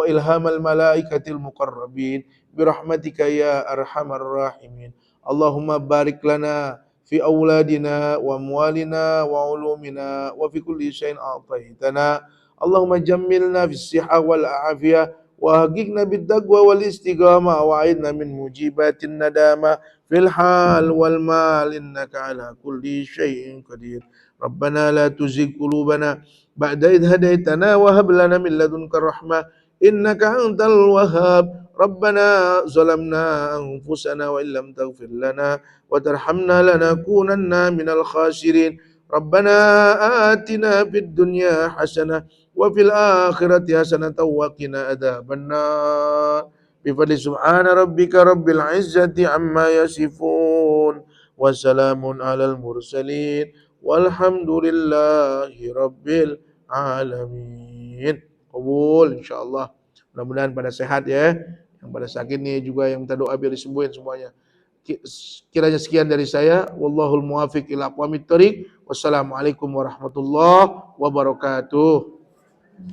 ilhamal malaikatil muqarrabin bi rahmatika ya arhamar rahimin. Allahumma barik lana fi auladina wa amwalina wa ulumina wa fi kulli syai'in a'taitana. Allahumma jammilna fis siha wal afiyah wa haqiqna bid taqwa wal istiqamah wa aidna min mujibatin nadama fil hal wal mal innaka ala kulli syai'in qadir. Rabbana la tuzigh qulubana ba'da idh hadaitana wa hab lana min ladunka rahmah innaka antal wahhab. Rabbana zalamna anfusana wa illam taghfir lana wa tarhamna lanakunanna minal khasirin. Rabbana atina fid dunya hasanah wa fil akhirati hasanatan wa qina adzabannar. Bi fadli subhana rabbika rabbil izzati amma yasifun wa salamun alal mursalin walhamdulillahi rabbil alamin. Qabul insyaallah. Mudah-mudahan pada sehat ya. Yang pada sakit nih juga yang minta doa biar disembuhin semuanya. Kiranya sekian dari saya. Wallahul muwafiq ila aqwamit thoriq. Wassalamualaikum warahmatullahi wabarakatuh.